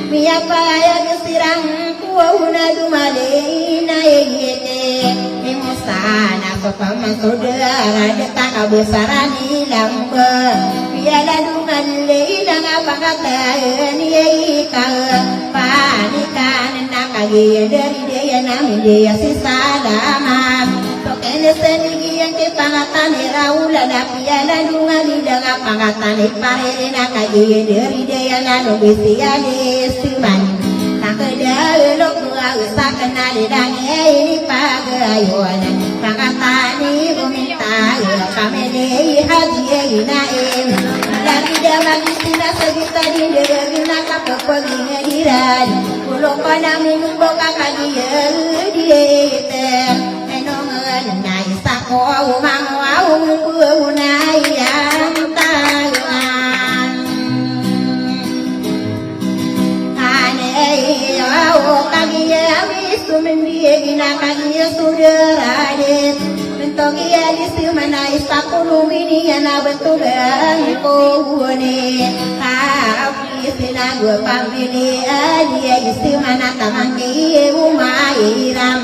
Speaker 2: Miapa ya kesirang kuahuna dumalina yete Imusana sopama saudara detak kabesarani lamba Biala dungan leilang apa kata niyaika Panikan nakagian dari dayan amin dia sisa damam Tokene senigi yang kepangatan raula na piala dunga lidang pangatan parena kaji dari daya nanu bisiane siman nakedalok usa kenal lidang ini pagayona pangatan buminta kamene haji naim lagi dia lagi sila segita di degina kapepegi ngadiran kulo pada minum boka kaji diete nai sako umang waung punai yang tangan anei au kagia wisu mendia gina kagia saudara det bentogia di simana isakulu mini yana betulang ko ne sina gua pamili dia isi mana tamangki umairam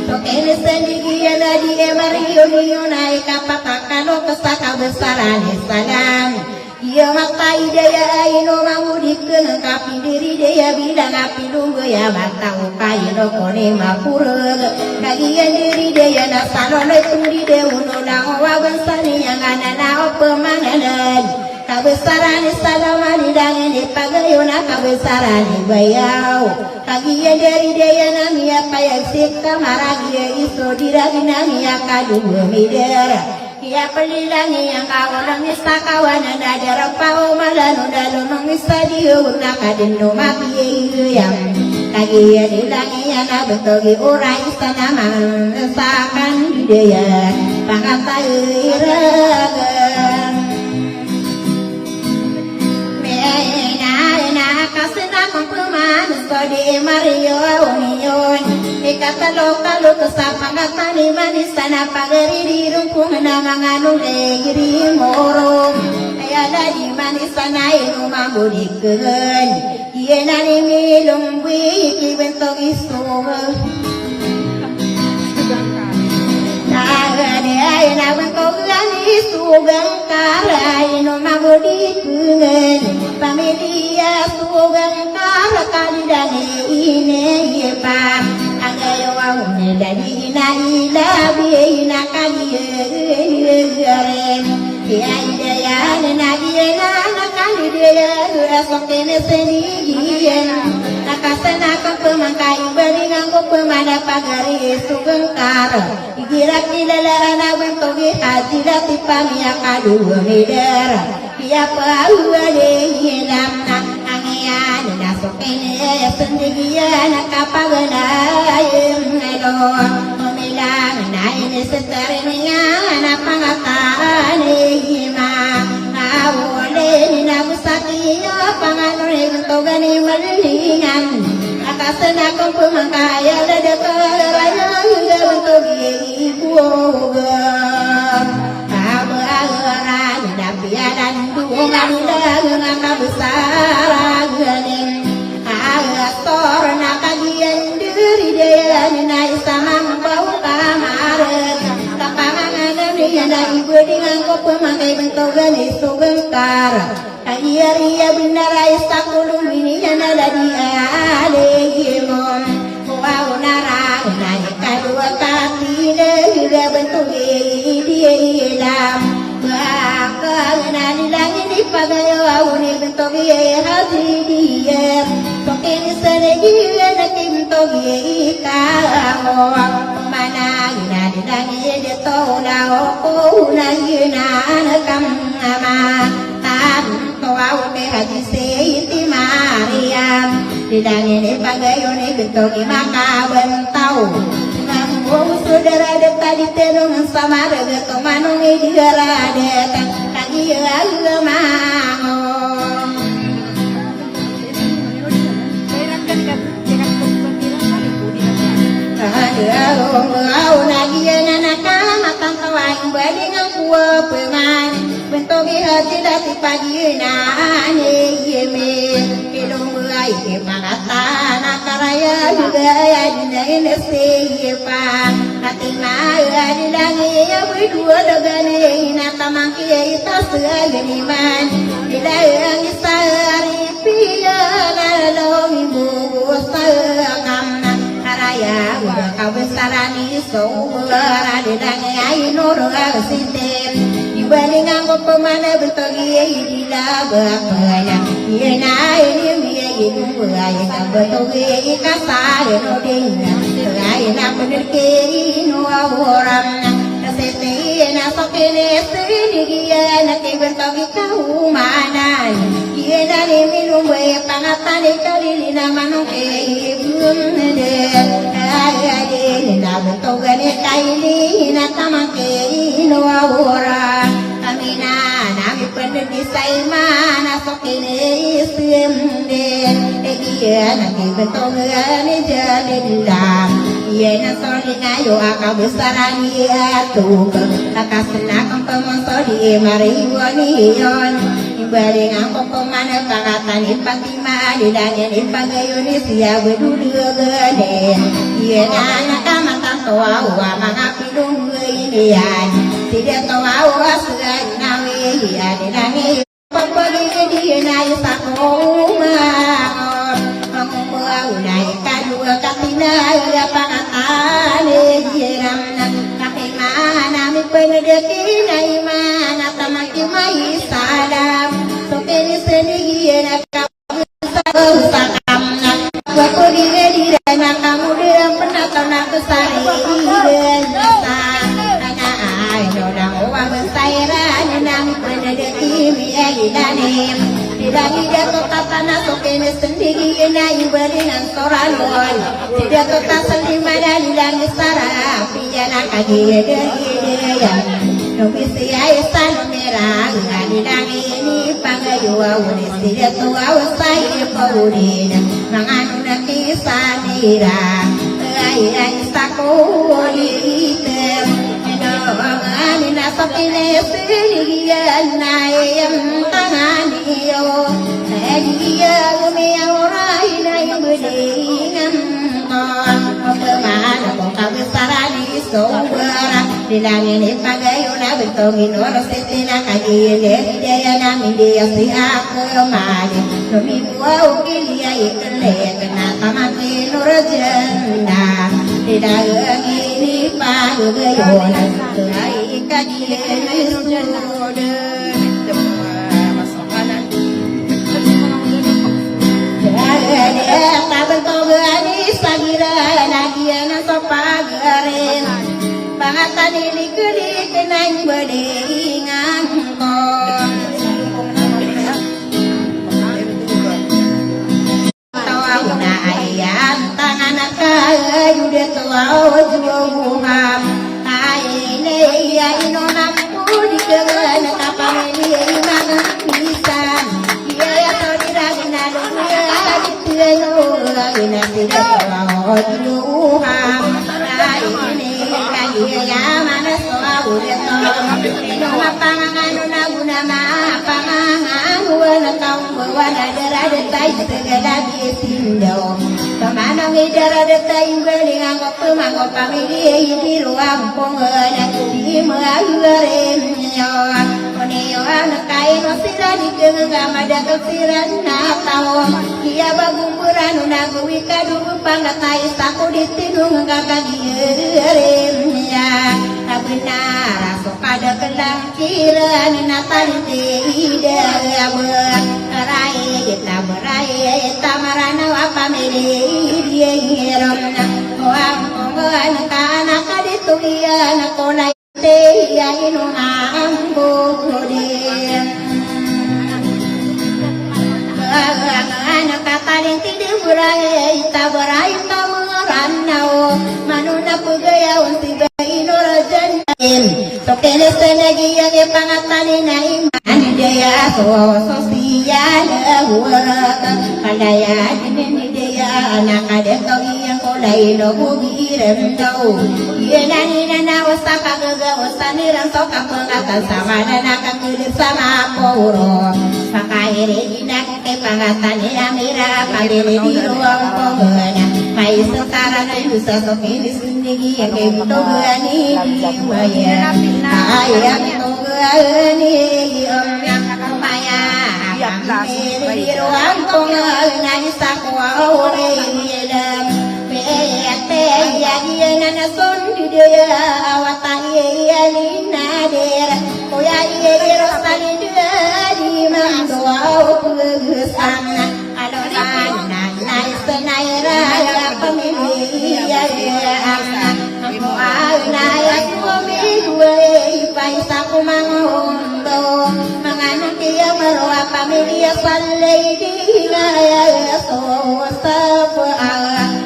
Speaker 2: tokene sendiri ada dia Mario naik kapal kalau kesaka besaran salam ia makai daya ino mangudikeun kapi diri daya bidang api lunggu ya batang kaino kone mapureg kagian diri daya nasalono tungdi deuno dangowa bensani yang anana pemanganan kabesaran salamani dangene pagayona kabesaran bayau kagian dari daya nami apa yang sikta maragi iso diragina mi akadu midera ia pelilangi yang kawalang istakawan ada rapau malanu dalu mengisa diu nakadin mati yang kagian dilangi yang abetogi ora istana mangesakan dia pangatai iragan kasena kumpuman sodi Mario union ikata lokal kesapa ngatani manisana pagari di rumpung namanganu degiri morong ayada di manisana inu mambudikeun ieu nani milung bui iki bentok isu nagane ayana bentok isu gangkara inu mambudikeun pamilia sugang kara kalidane ine yepa agayo awne dadi ina ila biina kaliyere ya idaya nagiyena nakalidaya asokene senigien nakasana pemangkai beringang pemada pagari sugang kara igira kilalana bentogi hajira tipamia kadu midera ya pauade namna angian nasokene sendirian kapagana elo milang naine setarenya napangatane hima awole nabusatiyo panganore togani malingan akasana kumpumangkaya ledekaya untogi ibuga abararan dapiadan dumanila ngabesar ganing agastor nakagian diri dia nai samang bau kamar kapangan dia nai bedingan ko pemakai bentogan isu bentar iya benar istakulu ini nada dia legimon wow narang nai kadua kaki dia bentuk dia ilam bakalan langit di pagayo awuni bentogi hati dia tokin senegi nakim togi kaho mana ina di langit di tona oku nangina nakam ama tam toau te haji seiti Mariam di langit di pagayo ni bentogi maka bentau oh saudara dekat di terung sama rega kemanung di garade kaki agamamu au nagiana nakama tantawaing badingang kuwa peman bentogi hati dati pagina ane yeme ilung ai ke pangatana karaya juga ya dinain seyepa hati maya dilangi ya berdua dagane nata mangki ita segaliman dilayang isari piya lalu ibu sakam karaya udah kawesarani sohara dilangi ainur asitem dibanding anggo pemana bentogi di labaknya ina ini ibu ayah bentogi kasar no dingna ayah penerke no orang nasete na sokene sedigia na bentogi kau mana ina ni minum bae pangatane kali na manung ibu de ayah de na bentogi kaili na tamake no orang amina nami penerke saimana sokene isimde egia nanti bentongan jalillah iena solina yo akabesarani atu kakasna kampung sodi mariwani yon Baring ang kukumana pangatan ipatima Didangin ipagayuni siya bedudugane Iyan na nakamatang tawawa mga pinunggainian Tidak tawawa sugan nawi Iyan dinangin pagpagigin na isa kong Mamumuaunay kadua katinaya pangatan Iyan na kakimahan namin panadekin na iman At tamaki salam So pinisinigyan na kamusakam na Wapurigan na kamuliang penataw na kasarigan Ay, no lang uwang sayran Namin panadekin ay ilanim Tidak ko tatana so pinisinigyan na ibalin ang soranol Tidak ko tasalimana nilang isara Piya na kagiyagan Numisiyay sa numerang Ganidang ini pangayuwa Unis tidak tuwa Usay ipaunin Mga nunakisan nira Ay sa kulitem Inoangan Nasa pinesiliyan Na iyang tanganiyo Nagiyang umiyawaray Na ibulingan ko Pagpaman ako kabesaran Isowara Dilangin ipagayo na bintongin oras itina kagile Hidaya namin diya siya kemali Numibuaw kiliya ikale Kenataman inurajanda Didagang ini pagagayon Tuhay kagile Isudan Daya tabentogan isagira Nagian sa pagarin Pangatan ilik-ilik nang berdingan ko Tawag na ayan Tangan na kayo Dito ako juham Ay-inay Inonam ko Di ka nakapamili Mga pisan Iya to diragin na luya Dito ano Dito ako juham Ay-inay Yaman so aureto no mapangano na guna mapangano na taong bawana darada tay segala bisindo pamana midara tay beling ang pemangko pamili di ruang pongana di maagare nyo oneo ana kai no sira di kenga mada kesiran na tawo dia bagumpuran na kuwi kadu pangatai saku ditinung kakagire ya benar so kada kelang kiran natalite ida berai tamarana apa meri dia romna oang ongan kana kaditu ya nakona te ya inu ambo kodem ana kataling tidur berai tamarana manuna pugaya unti Tokene senegi yang pangatani na iman Daya sosial Huwag Kandaya Dinin daya Anak adetong yang kulay no bugirem daw Iyanani na wasa kagaga Wasa nirang soka pangatan Sama na nakakilip sama puro Pakairi inak Kay pangatani na mira Palili di ruang pongana May setara na yusa Tokene senegi yang kay butogani Maya ayam tunggani yang kumaya di ruang pengenai sakwa orelam pete ya dia nana son di dia awatahi ya linader koya ye rosani dia di mandoa pegesana aloran nai senaira pemilih ya aku alaya Paisa kumangondo Manganong tiya marwa pamilya Salay di ngaya So sapo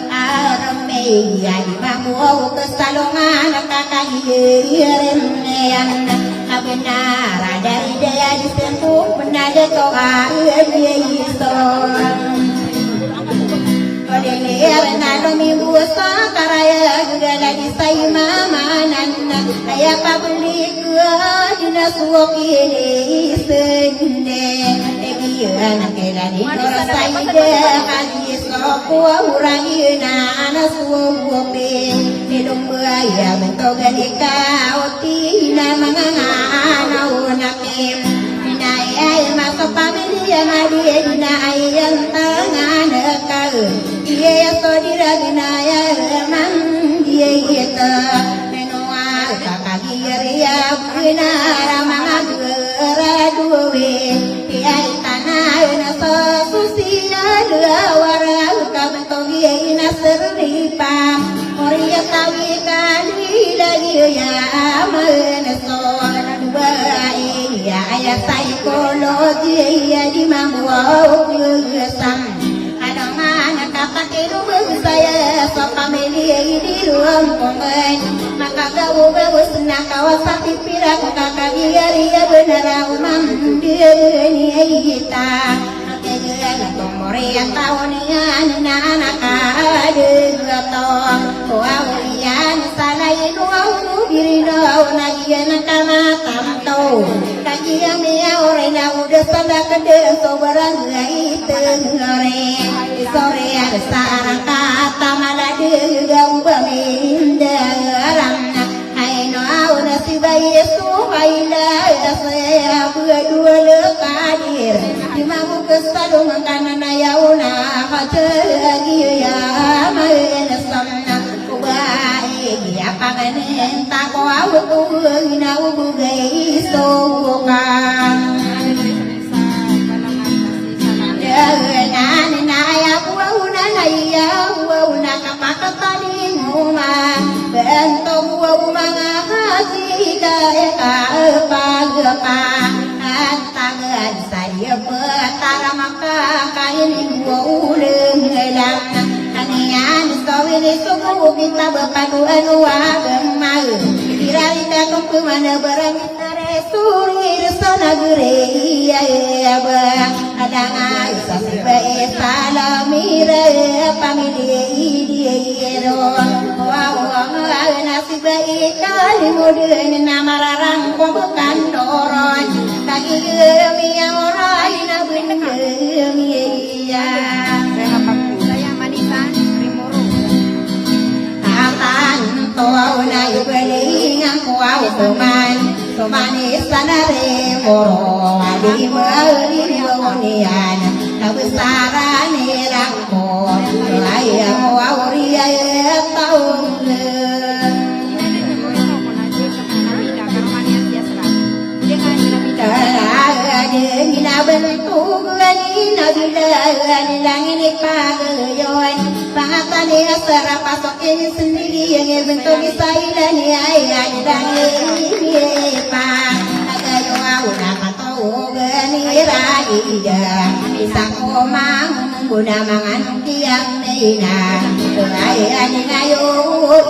Speaker 2: Arame Yadi mamuaw Kesalungan Nakakahirin Yan Abenara Dari daya disentuh Benada toa Yeso na lumibusa karaya gudala di say mamanan kaya pabalik dinasuok ini sende egiyan kela di say de kali sopo urai na anasuok pe ilung buaya bentuk galika oti na mga naunakim ay masuk pamilya madi na ayang tangan kau iya so diragna ya man dia ita menua kakagiriya bina ramang graduwe iya tanah na so susia dua wara kabentogi ina seripa Moria tawi kali lagi ya ameneso ya ayah psikologi ya di mampu sam ada mana kapak itu saya so family di ruang kongen maka kau bagus nak kawasan pirak kakak dia benar umam dia ni kita Moria tahun anak ada gatong kuawian salai nuau birino nagian kama tamto kajian dia orena udah salah kede sobaran itu sore ada sarang kata malade gau baminda ramna hai nuau nasibai Yesu haila saya berdua lekadir Dimamu kesadu makanan ayauna hajagi ya maenasana kubai ya panganen tako aku ina ubugai sokan dengan naya buuna naya buuna kapakatani nguma bento buuna ngaji kaya pagapa tangan saya petara maka kain uleng dalam kanian sawini suku kita berpaduan wagemau diralita kumpu mana beramita suri resona gereya bang adanga sasibai salamira pamili diero wa nasibai kali mudun namararang kumbukan doron kaki gemi orang ina gemi ya
Speaker 3: saya manisan primoro
Speaker 2: akan toa na ibeli ngau kuman kumani sanare moro adi mali wonian kabesara ni rangko ayah wauri ayah tahu Gina bentuk gani nabila langit pagayon pangatani asara pasok ini sendiri yang bentuk isailan ayah langit pang agayo una katau gani raida isako mang guna mangan tiang nina ayah ninayo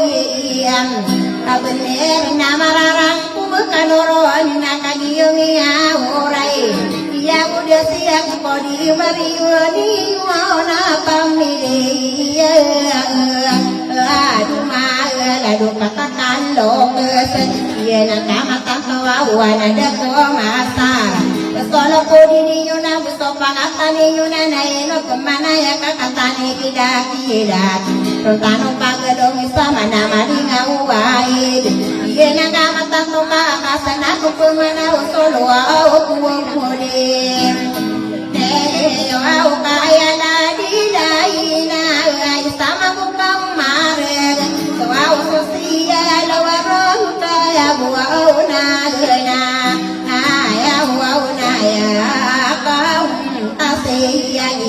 Speaker 2: iyang kabener namararang kanoron nakagiyong iya oray iya udah siang kodi mariwani mau na pamili aduh aduh katakan lo kesen iya nakamatan kawawan ada kemasar Solo kodi niyo na gusto pangatan niyo na naino kemana ya kakatani kidak Rotano pagadong isa manamaling await Iya nakamatan to kakakasan ako kumana usolo ako kuwamulim Neyo ako kaya na dilayin ay sama ko pang mared So ako susiya lawarong kaya buwaw na gana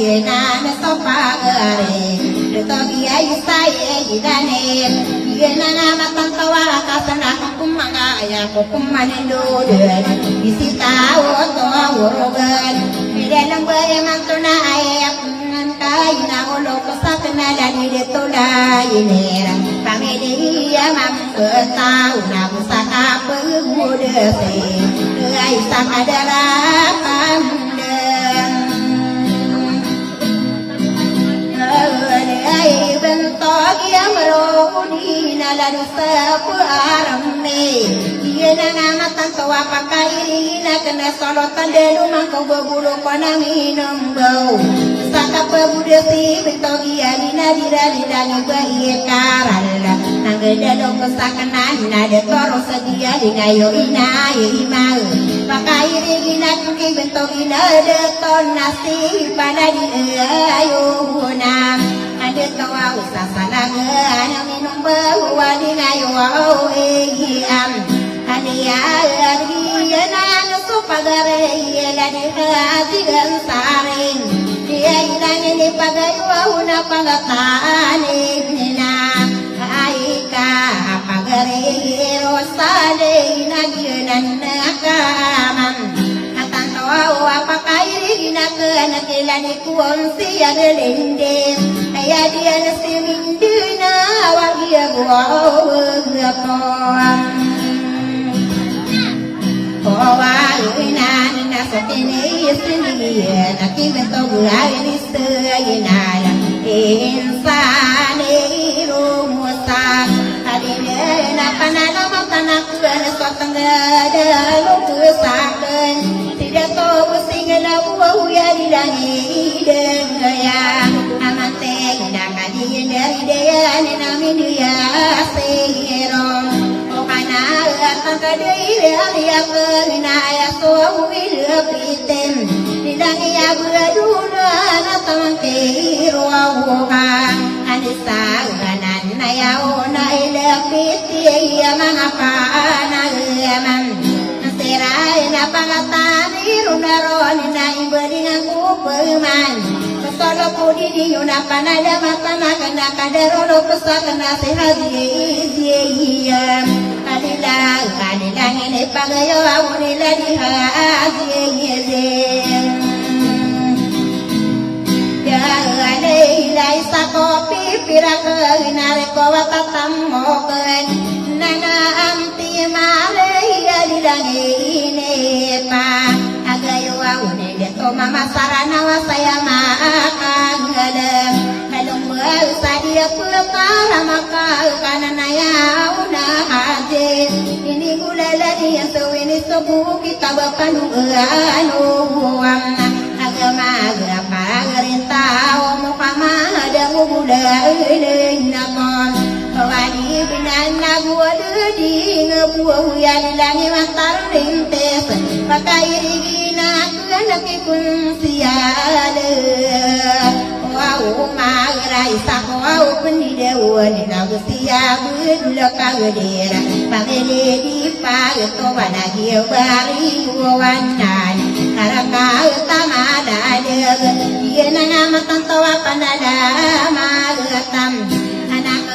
Speaker 2: Yena na sopagare Togi ay saya gidane Yena na matantawa kasana kumangaya kumanindoden Isita oto awurogan Midenang bayaman tuna ayak Kaya na ulo ko sa kanalan Dito na inera Kami diya mamketau Na kusa kapagmudese Ay sa kadarapan bentok yang merodi lalu sepu aramne dia nama tanto apa kairina kena solotan delu mangkau berbulu kona minum bau saka pebude si bentok dia dina dira bayi karala nangge delu kesakanan nade toro sedia dina yo ina imau pakairi gina kuki bentok ina de ton nasi pada di ayo nam ada kawa usasana ana minum bahwa dingayo am hadiya argiyana supagare la di hati dan saring dia ilangin di pagayo una pangatane nina aika pagare rosade naginan nakamam apa kairi nak kelani kuon si ada lendem ayah dia nasi mindina wagia gua ina nasatini sini nak bentuk gua ini seyina insani rumusak hadine napanana matanak kana sotangga luku saken tidak tahu singgah buah ya di langit daya amante nak kajian dari dia namin dia sehirom okana akan kadai dia kena ya suwi lepitem tidak ya berdua natang keruaha anisa ganan ya ona lepiti ya mangapa naman serai na pangatani runaron na ibading aku peman kesolo pudi di yuna panada matana kana kadaro pesakana sehaji kadila ini pagayo awunila di haji ya alai sa kopi piraka nareko watatam moken nana anti male ini pa agayo awune deto mama sarana wasaya makan galem melung sadia pulakala maka kanana ya una haje ini gulala ni sewini sobu kita bapanu anu amna agama agama gerinta omukama ada muda ini nakon wali binana gua di ngebuah ya dilangi mantar rintes pakai rigina kena kikun siale wow magrai sakau pendidewan nagu siabu dula kagedera pagele di pageto banagi bari wanan karaka tamada de dia nama tanto panada magatam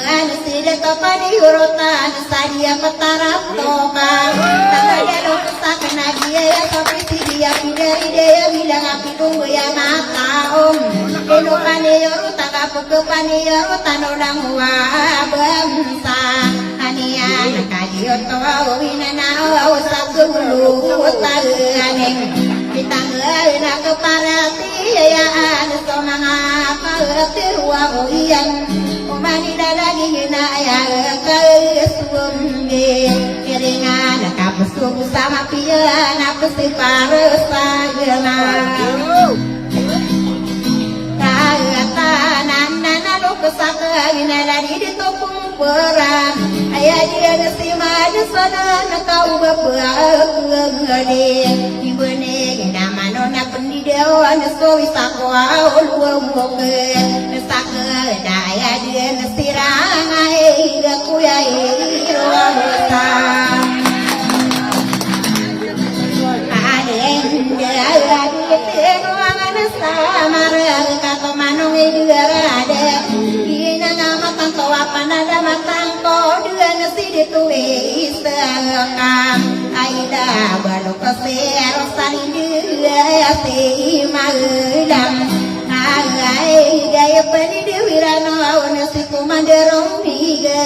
Speaker 2: anu sida topani urutan sadia petarap toka tangga lo kesakna dia ya tapi dia pidari dia bilang api tunggu ya mata eno pane urutan kapu pane urutan orang wa bangsa ania nakadiyo to winana o sabulu taganeng ditangga na keparati ya anu somanga patirwa oian mani lagi na ya kesumbe keringan kapusum sama pian aku si parasagana kata nana lu kesakina lagi di topung perang ayah dia si madu sana kau bapak gede ibune nama nona pendidewan so isakwa luwa daya dia nesirang ai gaku ya irwata alen dia tenwangan samar kato manung ada ina nama tanto apa nada matangko dia nesi ditulis sekam aida balu keser sani dia si malam agai gaya pani dewirano awana sikumanderong niga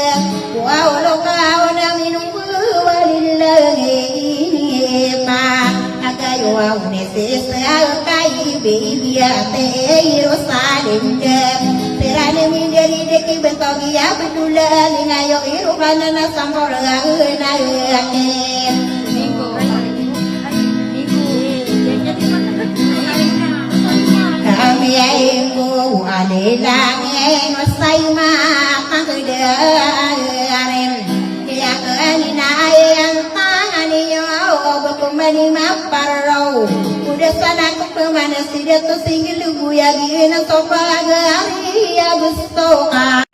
Speaker 2: wow lokao na minum walillahi ini pa agayo awane sesa kai baby ate Yerusalem Irane minderi deki bentogi ya bedula lingayo irukana na sampora na yakin. Kami aingku alilangin wasay makakadarin. Kaya kanina ayang tangan niyo berkumani maparaw. Udah sana kung pemana sida to singgil buyagin ang sopagari gusto ka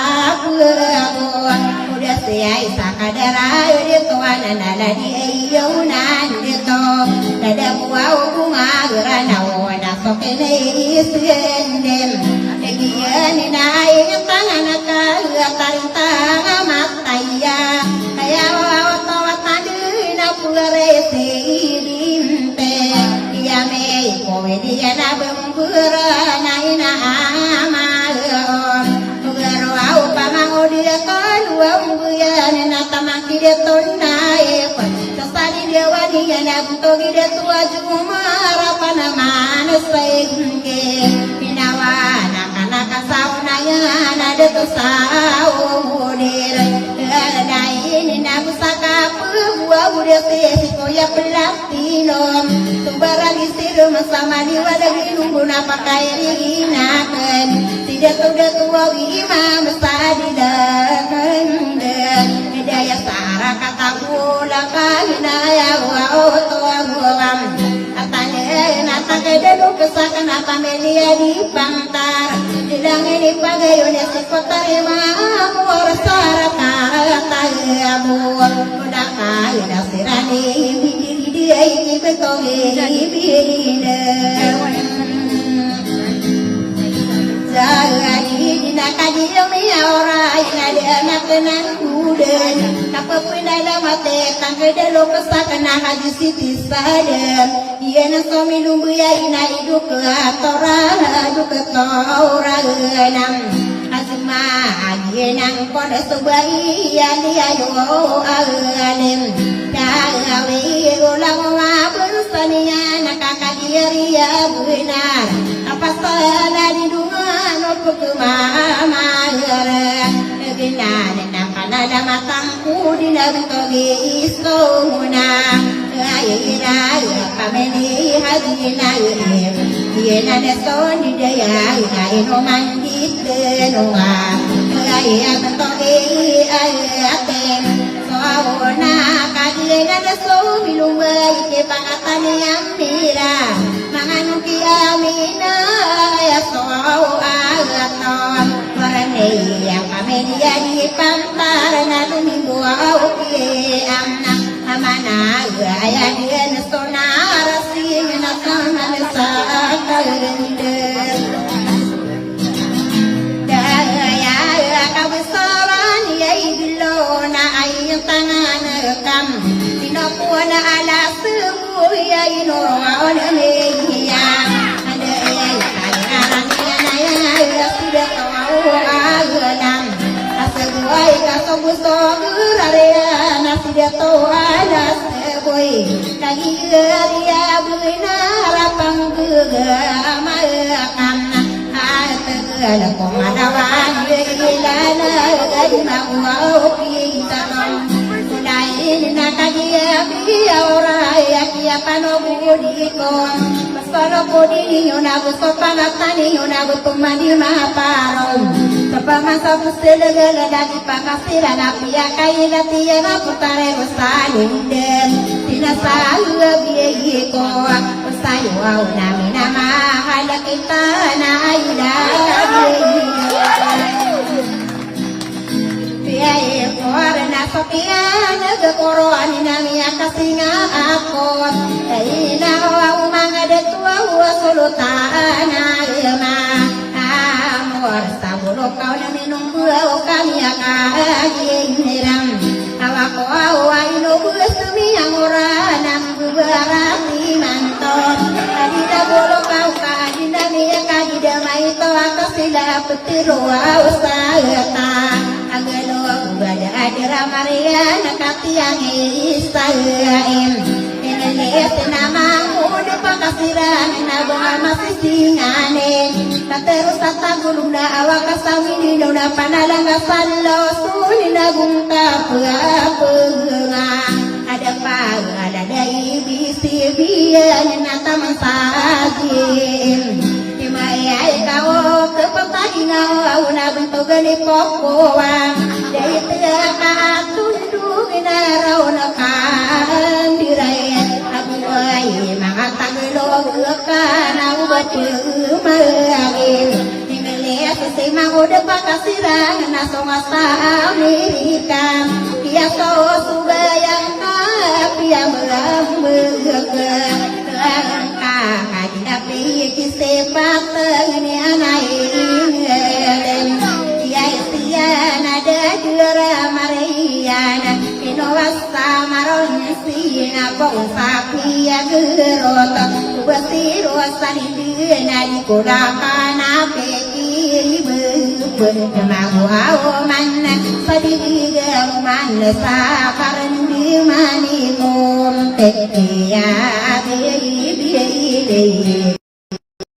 Speaker 2: udah siya isa kadara dito ananala di ayunan dito dada buwaw kumagranaw na sokinaisin nagiyan inayang tangan nakagataring mataya kaya wawat nadin na pularese may kowe dia na bembura na ina amalom mugaro au pamango dia kalua mbuya na tamaki dia tonai tasali dia wani na butogi dia tua jumara pana manusai ke pinawana kana kasauna ya na de to sao mudir na ini na busaka buah budia se koya pelatilom barang istri sama di wadah nunggu napa kaya dihinakan tidak udah tua wima besar di dalam daya sara kata pulang kahina ya wau tua guam katanya nata kedelu kesakan apa melia di pantar sedang ini pagayo nasi kota rema muar sara kata abu udah kaya nasirani dia ini betul bina jadi nakadi demi orang yang ada anak kenan kuda apa pun ada mati tangga dulu kesakan haji siti sadar ia nasomi lumbu ya ina hidup ke atora hidup ke orang asma dia nang pada sebaik ya dia yo alim dawe ulang bersania nakakadir ya benar apa salah di dungan untuk mama benar nakana ada matangku di dalam togi isona aira kameni hadina ye nane son di daya ino mandit noa ya togi atem soona kadina na so milumay ke pangatan yang mira manganong kiamina ya so agaton marane yang kami dia di pantar na luminggo ke amna amana ya dia na so narasing na sama sa kalende daya kabesaran ya iglo na ay tangan kam pinakuha na ala semua ya inoon niya ada ya kanarang ya ya sudah tahu alam asal kaso gusto gerarea na sudah tahu ada seboy kali dia benar apang gegama kam atagala komadawan ilana gadi mau kita nakadia biya ora ya kia panobudi kon pasalo podi yona busto pangatani yona butumani mahaparom sapamasa puselegala dagi pakasira na pia kaila tiya putare rosalinde tinasalu biye ko usayo au nami nama hala kita na aida biaya korna sokian gekoro aninamia kasinga akon ina wa mangade tua wa solutana yema amor sabulo kau na minum buau kami akajiram awako awa ino busumi amorana bubarati manton adida bolo kau kadina mia kadida maito akasila petiro ausayata agalo bada adira maria nakati yang isaim ini Ingelese namamu di pakasiran nabunga masisingane Katerus tatagulong na awak kasawin na panalang kasalo Suni nabung kapapunga Ada ada ibisi-bian na tamang sagin Himayay kao kapapaginaw na bentugan ipokuwang Dahil katundugin araw na kandiray Abuay mga taglog ka na ubat umagin Hingalit si Mahuda pakasirang na sungas sa Amerika Kaya so sugayang kapia melamag Kakadinapi kisipak ni anayin Tiyan ada dura Mariana Inowasa maron sina kong sapiya gerot Ubasiro sanidina di kodaka na pekiri Bermahu man sadigang man sa karendi manikom Tekiya